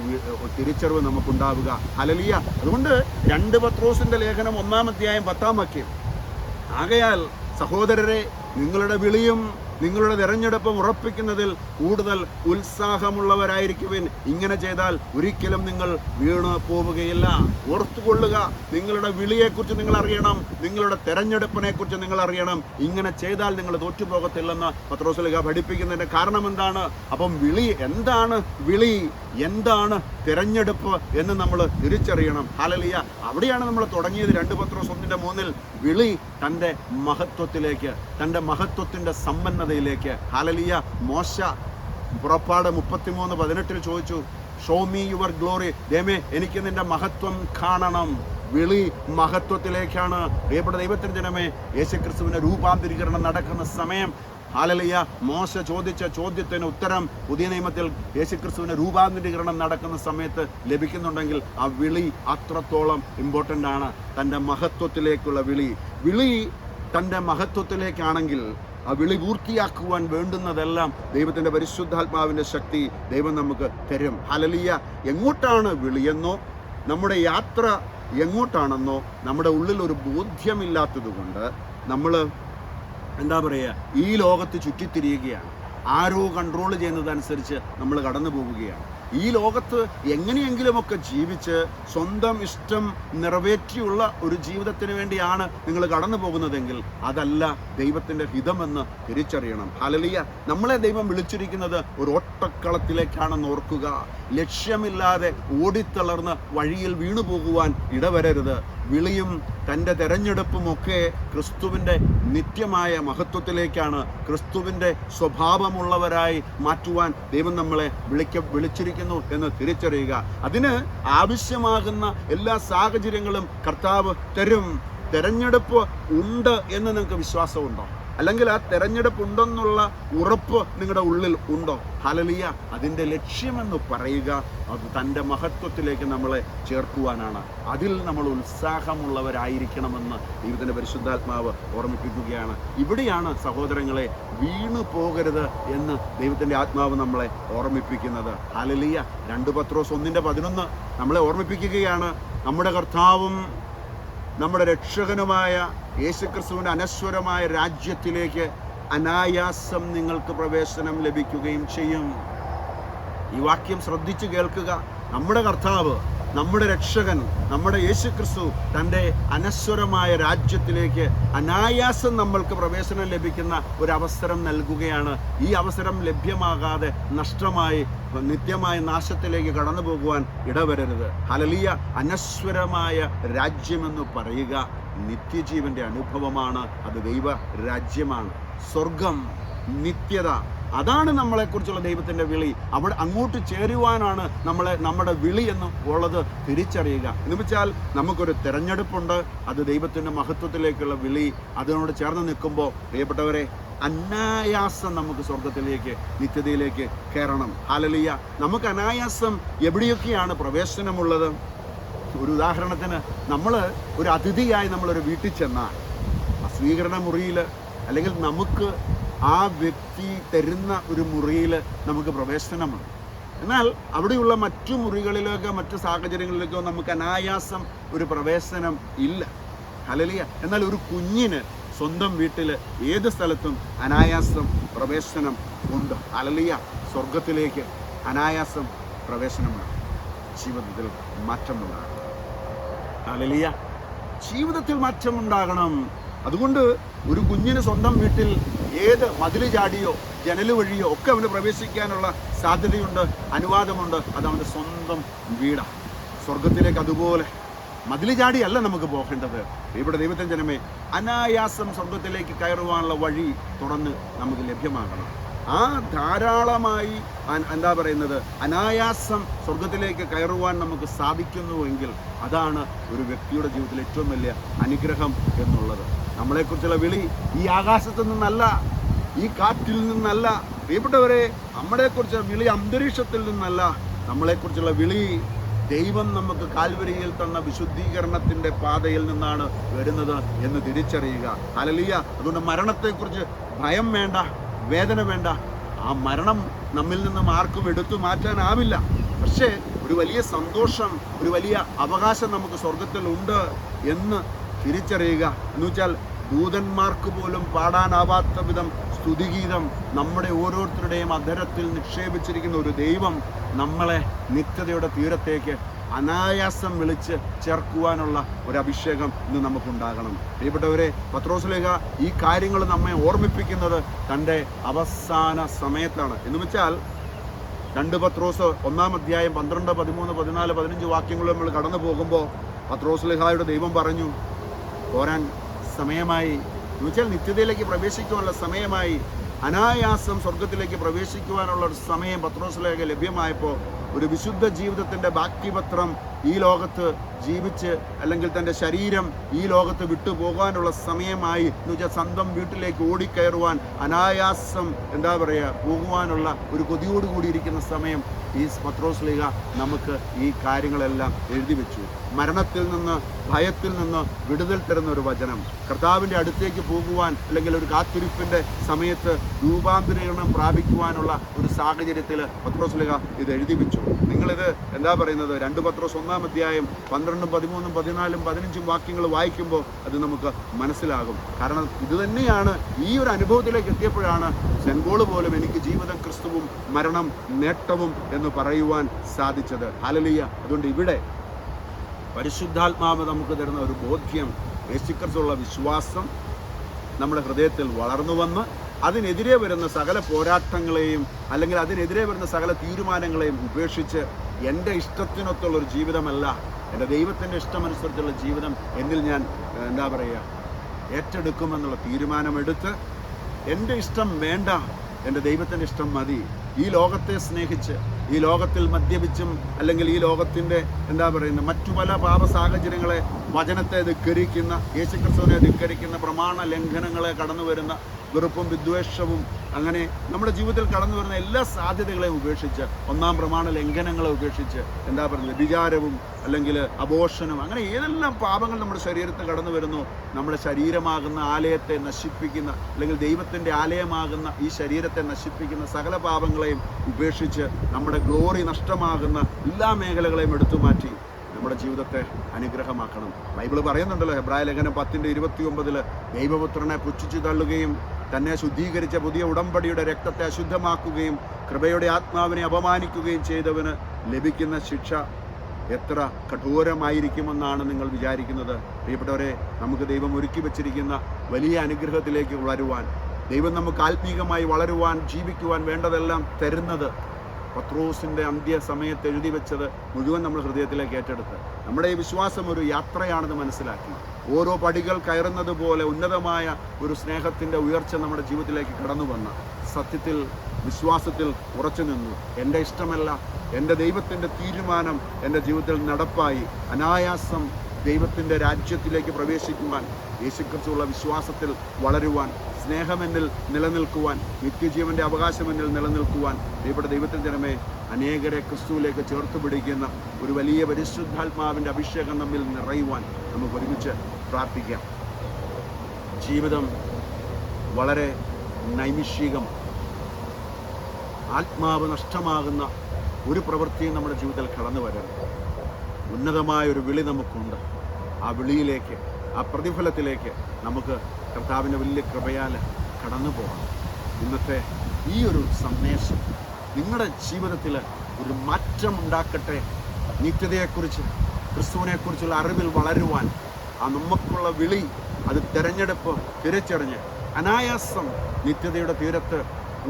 തിരിച്ചറിവ് നമുക്കുണ്ടാവുക. ഹല്ലേലൂയ. അതുകൊണ്ട് 2 പത്രോസിൻ്റെ ലേഖനം 1-ാം അധ്യായം 10-ാം വാക്യം, ആകയാൽ സഹോദരരെ, നിങ്ങളുടെ വിളിയും നിങ്ങളുടെ തിരഞ്ഞെടുപ്പും ഉറപ്പിക്കുന്നതിൽ കൂടുതൽ ഉത്സാഹമുള്ളവരായിരിക്കുവിൻ. ഇങ്ങനെ ചെയ്താൽ ഒരിക്കലും നിങ്ങൾ വീണ് പോവുകയില്ല. ഓർത്തുകൊള്ളുക, നിങ്ങളുടെ വിളിയെക്കുറിച്ച് നിങ്ങൾ അറിയണം, നിങ്ങളുടെ തെരഞ്ഞെടുപ്പിനെ കുറിച്ച് നിങ്ങൾ അറിയണം. ഇങ്ങനെ ചെയ്താൽ നിങ്ങൾ തോറ്റുപോകത്തില്ലെന്ന് പത്രോസ്ലീഹ പഠിപ്പിക്കുന്നതിൻ്റെ കാരണം എന്താണ്? അപ്പം വിളി എന്താണ്, വിളി എന്താണ്, തിരഞ്ഞെടുപ്പ് എന്ന് നമ്മൾ തിരിച്ചറിയണം. ഹല്ലേലൂയ. അവിടെയാണ് നമ്മൾ തുടങ്ങിയത്. 2 പത്രോസ് 1:3 വിളി തൻ്റെ മഹത്വത്തിലേക്ക്, തൻ്റെ മഹത്വത്തിൻ്റെ സമ്പന്നതയിലേക്ക്. ഹല്ലേലൂയ. മോശ പുറപ്പാട് 33:18 ചോദിച്ചു, ഷോ മീ യുവർ ഗ്ലോറി. ദൈവമേ, എനിക്ക് നിന്റെ മഹത്വം കാണണം. വിളി മഹത്വത്തിലേക്കാണ്. പ്രിയപ്പെട്ട ദൈവത്തിൻ്റെ ജനമേ, യേശുക്രിസ്തുവിൻ്റെ രൂപാന്തരീകരണം നടക്കുന്ന സമയം, ഹല്ലേലൂയ, മോശ ചോദിച്ച ചോദ്യത്തിന് ഉത്തരം പുതിയ നിയമത്തിൽ യേശുക്രിസ്തുവിൻ്റെ രൂപാന്തരീകരണം നടക്കുന്ന സമയത്ത് ലഭിക്കുന്നുണ്ടെങ്കിൽ ആ വിളി അത്രത്തോളം ഇമ്പോർട്ടൻ്റ് ആണ്. തൻ്റെ മഹത്വത്തിലേക്കുള്ള വിളി. വിളി തൻ്റെ മഹത്വത്തിലേക്കാണെങ്കിൽ ആ വിളി പൂർത്തിയാക്കുവാൻ വേണ്ടുന്നതെല്ലാം ദൈവത്തിൻ്റെ പരിശുദ്ധാത്മാവിൻ്റെ ശക്തി ദൈവം നമുക്ക് തരും. ഹല്ലേലൂയ. എങ്ങോട്ടാണ് വിളിയെന്നോ നമ്മുടെ യാത്ര എങ്ങോട്ടാണെന്നോ നമ്മുടെ ഉള്ളിൽ ഒരു ബോധ്യമില്ലാത്തത് കൊണ്ട് നമ്മൾ എന്താ പറയുക, ഈ ലോകത്ത് ചുറ്റിത്തിരിയുകയാണ്. ആരോ കൺട്രോൾ ചെയ്യുന്നതനുസരിച്ച് നമ്മൾ കടന്നു പോവുകയാണ്. ഈ ലോകത്ത് എങ്ങനെയെങ്കിലുമൊക്കെ ജീവിച്ച് സ്വന്തം ഇഷ്ടം നിറവേറ്റിയുള്ള ഒരു ജീവിതത്തിന് വേണ്ടിയാണ് നിങ്ങൾ കടന്നു പോകുന്നതെങ്കിൽ അതല്ല ദൈവത്തിൻ്റെ ഹിതമെന്ന് തിരിച്ചറിയണം. ഹല്ലേലൂയ. നമ്മളെ ദൈവം വിളിച്ചിരിക്കുന്നത് ഒരു ഓട്ടക്കളത്തിലേക്കാണെന്ന് ഓർക്കുക. ലക്ഷ്യമില്ലാതെ ഓടിത്തളർന്ന് വഴിയിൽ വീണു പോകുവാൻ ഇടവരരുത്. വിളിയും തൻ്റെ തെരഞ്ഞെടുപ്പുമൊക്കെ ക്രിസ്തുവിൻ്റെ നിത്യമായ മഹത്വത്തിലേക്കാണ്, ക്രിസ്തുവിൻ്റെ സ്വഭാവമുള്ളവരായി മാറ്റുവാൻ ദൈവം നമ്മളെ വിളിച്ചിരിക്കുന്നു എന്ന് തിരിച്ചറിയുക. അതിന് ആവശ്യമാകുന്ന എല്ലാ സാഹചര്യങ്ങളും കർത്താവ് തരും. തെരഞ്ഞെടുപ്പ് ഉണ്ട് എന്ന് നിങ്ങൾക്ക് വിശ്വാസമുണ്ടോ? അല്ലെങ്കിൽ ആ തെരഞ്ഞെടുപ്പ് ഉണ്ടെന്നുള്ള ഉറപ്പ് നിങ്ങളുടെ ഉള്ളിൽ ഉണ്ടോ? ഹല്ലേലൂയ. അതിൻ്റെ ലക്ഷ്യമെന്ന് പറയുക അത് തൻ്റെ മഹത്വത്തിലേക്ക് നമ്മളെ ചേർക്കുവാനാണ്. അതിൽ നമ്മൾ ഉത്സാഹമുള്ളവരായിരിക്കണമെന്ന് ദൈവത്തിൻ്റെ പരിശുദ്ധാത്മാവ് ഓർമ്മിപ്പിക്കുകയാണ്. ഇവിടെയാണ് സഹോദരങ്ങളെ വീണു പോകരുത് എന്ന് ദൈവത്തിൻ്റെ ആത്മാവ് നമ്മളെ ഓർമ്മിപ്പിക്കുന്നത്. ഹല്ലേലൂയ. 2 പത്രോസ് 1:11 നമ്മളെ ഓർമ്മിപ്പിക്കുകയാണ്. നമ്മുടെ കർത്താവും നമ്മുടെ രക്ഷകനുമായ യേശുക്രിസ്തുവിൻ്റെ അനശ്വരമായ രാജ്യത്തിലേക്ക് അനായാസം നിങ്ങൾക്ക് പ്രവേശനം ലഭിക്കുകയും ചെയ്യും. ഈ വാക്യം ശ്രദ്ധിച്ചു കേൾക്കുക. നമ്മുടെ കർത്താവ് നമ്മുടെ രക്ഷകൻ, നമ്മുടെ യേശുക്രിസ്തു തൻ്റെ അനശ്വരമായ രാജ്യത്തിലേക്ക് അനായാസം നമ്മൾക്ക് പ്രവേശനം ലഭിക്കുന്ന ഒരു അവസരം നൽകുകയാണ്. ഈ അവസരം ലഭ്യമാകാതെ നഷ്ടമായി നിത്യമായ നാശത്തിലേക്ക് കടന്നു പോകുവാൻ ഇടവരരുത്. ഹല്ലേലൂയ. അനശ്വരമായ രാജ്യമെന്ന് പറയുക നിത്യജീവന്റെ അനുഭവമാണ്. അത് ദൈവ രാജ്യമാണ്. സ്വർഗം, നിത്യത, അതാണ് നമ്മളെക്കുറിച്ചുള്ള ദൈവത്തിൻ്റെ വിളി. അവിടെ അങ്ങോട്ട് ചേരുവാനാണ് നമ്മുടെ വിളി എന്ന് ഉള്ളത് തിരിച്ചറിയുക. എന്ന് വെച്ചാൽ നമുക്കൊരു തിരഞ്ഞെടുപ്പുണ്ട്. അത് ദൈവത്തിൻ്റെ മഹത്വത്തിലേക്കുള്ള വിളി. അതിനോട് ചേർന്ന് നിൽക്കുമ്പോൾ പ്രിയപ്പെട്ടവരെ, അനായാസം നമുക്ക് സ്വർഗത്തിലേക്ക്, നിത്യതയിലേക്ക് കയറണം. ഹല്ലേലൂയ. നമുക്ക് അനായാസം എവിടെയൊക്കെയാണ് പ്രവേശനമുള്ളത്? ഒരു ഉദാഹരണത്തിന്, നമ്മൾ ഒരു അതിഥിയായി നമ്മളൊരു വീട്ടിൽ ചെന്നാൽ ആ സ്വീകരണ മുറിയിൽ, അല്ലെങ്കിൽ നമുക്ക് ആ വ്യക്തി തരുന്ന ഒരു മുറിയിൽ നമുക്ക് പ്രവേശനമുണ്ട്. എന്നാൽ അവിടെയുള്ള മറ്റു മുറികളിലേക്കോ മറ്റു സാഹചര്യങ്ങളിലേക്കോ നമുക്ക് അനായാസം ഒരു പ്രവേശനം ഇല്ല. ഹല്ലേലൂയ. എന്നാൽ ഒരു കുഞ്ഞിന് സ്വന്തം വീട്ടിൽ ഏത് സ്ഥലത്തും അനായാസം പ്രവേശനം ഉണ്ട്. ഹല്ലേലൂയ. സ്വർഗത്തിലേക്ക് അനായാസം പ്രവേശനമാണ്. ജീവിതത്തിൽ മാറ്റമുണ്ടാകണം. ഹല്ലേലൂയ. ജീവിതത്തിൽ മാറ്റമുണ്ടാകണം. അതുകൊണ്ട് ഒരു കുഞ്ഞിന് സ്വന്തം വീട്ടിൽ ഏത് മതിൽ ചാടിയോ ജനൽ വഴിയോ ഒക്കെ അവന് പ്രവേശിക്കാനുള്ള സാധ്യതയുണ്ട്, അനുവാദമുണ്ട്. അത് അവൻ്റെ സ്വന്തം വീടാണ്. സ്വർഗത്തിലേക്ക് അതുപോലെ മതിൽ ചാടിയല്ല നമുക്ക് പോകേണ്ടത്. ഇവിടെ ദൈവത്തിൻ്റെ ജനമേ, അനായാസം സ്വർഗത്തിലേക്ക് കയറുവാനുള്ള വഴി തുറന്ന് നമുക്ക് ലഭ്യമാകണം. ആ ധാരാളമായി അനായാസം സ്വർഗത്തിലേക്ക് കയറുവാൻ നമുക്ക് സാധിക്കുന്നുവെങ്കിൽ അതാണ് ഒരു വ്യക്തിയുടെ ജീവിതത്തിൽ ഏറ്റവും വലിയ അനുഗ്രഹം എന്നുള്ളത്. നമ്മളെക്കുറിച്ചുള്ള വിളി ഈ ആകാശത്തു നിന്നല്ല, ഈ കാറ്റിൽ നിന്നല്ല. പ്രിയപ്പെട്ടവരെ, നമ്മളെക്കുറിച്ചുള്ള വിളി അന്തരീക്ഷത്തിൽ നിന്നല്ല. നമ്മളെക്കുറിച്ചുള്ള വിളി ദൈവം നമുക്ക് കാൽവരിയിൽ തന്ന വിശുദ്ധീകരണത്തിൻ്റെ പാതയിൽ നിന്നാണ് വരുന്നത് എന്ന് തിരിച്ചറിയുക. ഹല്ലേലൂയ. അതുകൊണ്ട് മരണത്തെക്കുറിച്ച് ഭയം വേണ്ട, വേദന വേണ്ട. ആ മരണം നമ്മിൽ നിന്നും ആർക്കും എടുത്തു മാറ്റാനാവില്ല. പക്ഷേ ഒരു വലിയ സന്തോഷം, ഒരു വലിയ അവകാശം നമുക്ക് സ്വർഗത്തിൽ ഉണ്ട് എന്ന് തിരിച്ചറിയുക. എന്ന് വെച്ചാൽ ദൂതന്മാർക്ക് പോലും പാടാനാവാത്ത വിധം സ്തുതിഗീതം നമ്മുടെ ഓരോരുത്തരുടെയും അധരത്തിൽ നിക്ഷേപിച്ചിരിക്കുന്ന ഒരു ദൈവം നമ്മളെ നിത്യതയുടെ തീരത്തേക്ക് അനായാസം വിളിച്ച് ചേർക്കുവാനുള്ള ഒരു അഭിഷേകം ഇന്ന് നമുക്കുണ്ടാകണം. പ്രിയപ്പെട്ടവരെ, പത്രോസ്ലേഖ ഈ കാര്യങ്ങൾ നമ്മെ ഓർമ്മിപ്പിക്കുന്നത് തൻ്റെ അവസാന സമയത്താണ്. എന്ന് വെച്ചാൽ 2 പത്രോസ് 1-ാം അധ്യായം 12, 13, 14, 15 വാക്യങ്ങൾ നമ്മൾ കടന്നു പോകുമ്പോൾ പത്രോസ്ലേഖയുടെ ദൈവം പറഞ്ഞു, പോരാൻ സമയമായി. എന്ന് വെച്ചാൽ നിത്യതയിലേക്ക് പ്രവേശിക്കുവാനുള്ള സമയമായി. അനായാസം സ്വർഗത്തിലേക്ക് പ്രവേശിക്കുവാനുള്ള ഒരു സമയം പത്രോസ്ലേഖ ലഭ്യമായപ്പോൾ ഒരു വിശുദ്ധ ജീവിതത്തിൻ്റെ ബാക്കിപത്രം ഈ ലോകത്ത് ജീവിച്ച്, അല്ലെങ്കിൽ തൻ്റെ ശരീരം ഈ ലോകത്ത് വിട്ടുപോകാനുള്ള സമയമായി. എന്ന് വെച്ചാൽ സ്വന്തം വീട്ടിലേക്ക് ഓടിക്കയറുവാൻ, അനായാസം പോകുവാനുള്ള ഒരു കൊതിയോടുകൂടിയിരിക്കുന്ന സമയം ഈ പത്രോസ്ലീഹ നമുക്ക് ഈ കാര്യങ്ങളെല്ലാം എഴുതി വെച്ചു. മരണത്തിൽ നിന്ന്, ഭയത്തിൽ നിന്ന് വിടുതൽ തരുന്ന ഒരു വചനം. കർത്താവിൻ്റെ അടുത്തേക്ക് പോകുവാൻ, അല്ലെങ്കിൽ ഒരു കാത്തിരിപ്പിൻ്റെ സമയത്ത് രൂപാന്തരീകരണം പ്രാപിക്കുവാനുള്ള ഒരു സാഹചര്യത്തിൽ പത്രോസ്ലീഹ ഇത് എഴുതി വെച്ചു. നിങ്ങളിത് 2 പത്രോസ് 1-ാം അധ്യായം 12, 13, 14, 15 വാക്യങ്ങൾ വായിക്കുമ്പോൾ അത് നമുക്ക് മനസ്സിലാകും. കാരണം ഇത് തന്നെയാണ്, ഈ ഒരു അനുഭവത്തിലേക്ക് എത്തിയപ്പോഴാണ് സെന്റ് പോൾ പോലും എനിക്ക് ജീവിതം ക്രിസ്തുവും മരണം നേട്ടവും എന്ന് പറയുവാൻ സാധിച്ചത്. ഹല്ലേലൂയ. അതുകൊണ്ട് ഇവിടെ പരിശുദ്ധാത്മാവ് നമുക്ക് തരുന്ന ഒരു ബോധ്യം, യേശുക്രിസ്തുവിലുള്ള വിശ്വാസം നമ്മുടെ ഹൃദയത്തിൽ വളർന്നു വന്ന് അതിനെതിരെ വരുന്ന സകല പോരാട്ടങ്ങളെയും, അല്ലെങ്കിൽ അതിനെതിരെ വരുന്ന സകല തീരുമാനങ്ങളെയും ഉപേക്ഷിച്ച് എൻ്റെ ഇഷ്ടത്തിനൊത്തുള്ളൊരു ജീവിതമല്ല, എൻ്റെ ദൈവത്തിൻ്റെ ഇഷ്ടമനുസരിച്ചുള്ള ജീവിതം എന്നിൽ ഞാൻ ഏറ്റെടുക്കുമെന്നുള്ള തീരുമാനമെടുത്ത് എൻ്റെ ഇഷ്ടം വേണ്ട, എൻ്റെ ദൈവത്തിൻ്റെ ഇഷ്ടം മതി. ഈ ലോകത്തെ സ്നേഹിച്ച്, ഈ ലോകത്തിൽ മദ്യപിച്ചും, അല്ലെങ്കിൽ ഈ ലോകത്തിൻ്റെ മറ്റു പല പാപ സാഹചര്യങ്ങളെ, വചനത്തെ ധിക്കരിക്കുന്ന, യേശുക്രിസ്തുവിനെ ധിക്കരിക്കുന്ന, പ്രമാണ ലംഘനങ്ങളെ കടന്നു വരുന്ന വെറുപ്പും വിദ്വേഷവും, അങ്ങനെ നമ്മുടെ ജീവിതത്തിൽ കടന്നു വരുന്ന എല്ലാ സാധ്യതകളെയും ഉപേക്ഷിച്ച്, 1-ാം പ്രമാണ ലംഘനങ്ങളെ ഉപേക്ഷിച്ച്, വ്യഭിചാരവും അല്ലെങ്കിൽ അബോർഷനും, അങ്ങനെ ഏതെല്ലാം പാപങ്ങൾ നമ്മുടെ ശരീരത്തിൽ കടന്നു വരുന്നു, നമ്മുടെ ശരീരമാകുന്ന ആലയത്തെ നശിപ്പിക്കുന്ന, അല്ലെങ്കിൽ ദൈവത്തിൻ്റെ ആലയമാകുന്ന ഈ ശരീരത്തെ നശിപ്പിക്കുന്ന സകല പാപങ്ങളെയും ഉപേക്ഷിച്ച് നമ്മുടെ ഗ്ലോറി നഷ്ടമാകുന്ന എല്ലാ മേഖലകളെയും എടുത്തു മാറ്റി നമ്മുടെ ജീവിതത്തെ അനുഗ്രഹമാക്കണം. ബൈബിൾ പറയുന്നുണ്ടല്ലോ, ഹെബ്രായ ലേഖനം 10:29 ദൈവപുത്രനെ പുച്ഛിച്ചു തള്ളുകയും തന്നെ ശുദ്ധീകരിച്ച പുതിയ ഉടമ്പടിയുടെ രക്തത്തെ അശുദ്ധമാക്കുകയും കൃപയുടെ ആത്മാവിനെ അപമാനിക്കുകയും ചെയ്തവന് ലഭിക്കുന്ന ശിക്ഷ എത്ര കഠോരമായിരിക്കുമെന്നാണ് നിങ്ങൾ വിചാരിക്കുന്നത്? പ്രിയപ്പെട്ടവരെ, നമുക്ക് ദൈവം ഒരുക്കി വച്ചിരിക്കുന്ന വലിയ അനുഗ്രഹത്തിലേക്ക് വളരുവാൻ, ദൈവം നമുക്ക് ആത്മീകമായി വളരുവാൻ, ജീവിക്കുവാൻ വേണ്ടതെല്ലാം തരുന്നത് പത്രോസിൻ്റെ അന്ത്യസമയത്ത് എഴുതി വെച്ചത് മുഴുവൻ നമ്മൾ ഹൃദയത്തിലേക്ക് ഏറ്റെടുത്ത് നമ്മുടെ ഈ വിശ്വാസം ഒരു യാത്രയാണെന്ന് മനസ്സിലാക്കി ഓരോ പടികൾ കയറുന്നത് പോലെ ഉന്നതമായ ഒരു സ്നേഹത്തിൻ്റെ ഉയർച്ച നമ്മുടെ ജീവിതത്തിലേക്ക് കടന്നു വന്ന സത്യത്തിൽ വിശ്വാസത്തിൽ ഉറച്ചു നിന്നു. എൻ്റെ ഇഷ്ടമല്ല, എൻ്റെ ദൈവത്തിൻ്റെ തീരുമാനം എൻ്റെ ജീവിതത്തിൽ നടപ്പായി അനായാസം ദൈവത്തിൻ്റെ രാജ്യത്തിലേക്ക് പ്രവേശിക്കുവാൻ, യേശുക്രിസ്തുവുള്ള വിശ്വാസത്തിൽ വളരുവാൻ, സ്നേഹമെന്നിൽ നിലനിൽക്കുവാൻ, നിത്യജീവൻ്റെ അവകാശമെന്നിൽ നിലനിൽക്കുവാൻ, പ്രിയപ്പെട്ട ദൈവത്തിൻ്റെ ജനമേ, അനേകരെ ക്രിസ്തുവിലേക്ക് ചേർത്ത് പിടിക്കുന്ന ഒരു വലിയ പരിശുദ്ധാത്മാവിൻ്റെ അഭിഷേകം നമ്മിൽ നിറയുവാൻ നമുക്ക് ഒരുമിച്ച് പ്രാർത്ഥിക്കാം. ജീവിതം വളരെ നൈമിഷികം, ആത്മാവ് നഷ്ടമാകുന്ന ഒരു പ്രവൃത്തിയും നമ്മുടെ ജീവിതത്തിൽ കടന്നു വരരുത്. ഉന്നതമായൊരു വിളി നമുക്കുണ്ട്. ആ വിളിയിലേക്ക്, ആ പ്രതിഫലത്തിലേക്ക് നമുക്ക് കർത്താവിൻ്റെ വലിയ കൃപയാൽ കടന്നു പോകണം. ഇന്നത്തെ ഈ ഒരു സന്ദേശം നിങ്ങളുടെ ജീവിതത്തിൽ ഒരു മാറ്റം ഉണ്ടാക്കട്ടെ. നിത്യതയെക്കുറിച്ച്, ക്രിസ്തുവിനെക്കുറിച്ചുള്ള അറിവിൽ വളരുവാൻ, ആ നമുക്കുള്ള വിളി, അത് തിരഞ്ഞെടുപ്പ് തിരിച്ചറിഞ്ഞ് അനായാസം നിത്യതയുടെ തീരത്ത്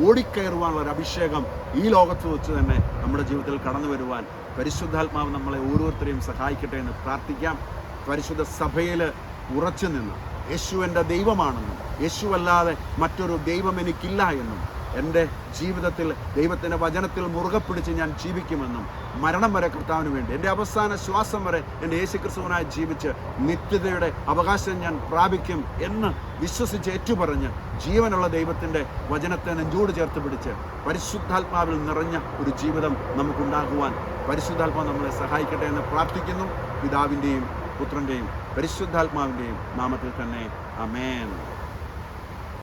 ഓടിക്കയറുവാനുള്ള ഒരു അഭിഷേകം ഈ ലോകത്ത് വെച്ച് തന്നെ നമ്മുടെ ജീവിതത്തിൽ കടന്നു വരുവാൻ പരിശുദ്ധാത്മാവ് നമ്മളെ ഓരോരുത്തരെയും സഹായിക്കട്ടെ എന്ന് പ്രാർത്ഥിക്കാം. പരിശുദ്ധ സഭയിൽ ഉറച്ചു നിന്ന് യേശു എൻ്റെ ദൈവമാണെന്നും യേശുവല്ലാതെ മറ്റൊരു ദൈവം എനിക്കില്ല എന്നും എൻ്റെ ജീവിതത്തിൽ ദൈവത്തിൻ്റെ വചനത്തിൽ മുറുകെ പിടിച്ച് ഞാൻ ജീവിക്കുമെന്നും മരണം വരെ കർത്താവിന് വേണ്ടി എൻ്റെ അവസാന ശ്വാസം വരെ എൻ്റെ യേശുക്രിസ്തുവിനായി ജീവിച്ച് നിത്യതയുടെ അവകാശം ഞാൻ പ്രാപിക്കും എന്ന് വിശ്വസിച്ച് ഏറ്റുപറഞ്ഞ് ജീവനുള്ള ദൈവത്തിൻ്റെ വചനത്തെ നെഞ്ചോട് ചേർത്ത് പിടിച്ച് പരിശുദ്ധാത്മാവിൽ നിറഞ്ഞ ഒരു ജീവിതം നമുക്കുണ്ടാകുവാൻ പരിശുദ്ധാത്മാവ് നമ്മളെ സഹായിക്കട്ടെ എന്ന് പ്രാർത്ഥിക്കുന്നു. പിതാവിൻ്റെയും പുത്രൻ്റെയും പരിശുദ്ധാത്മാവിൻ്റെയും നാമത്തിൽ തന്നെ ആമേൻ.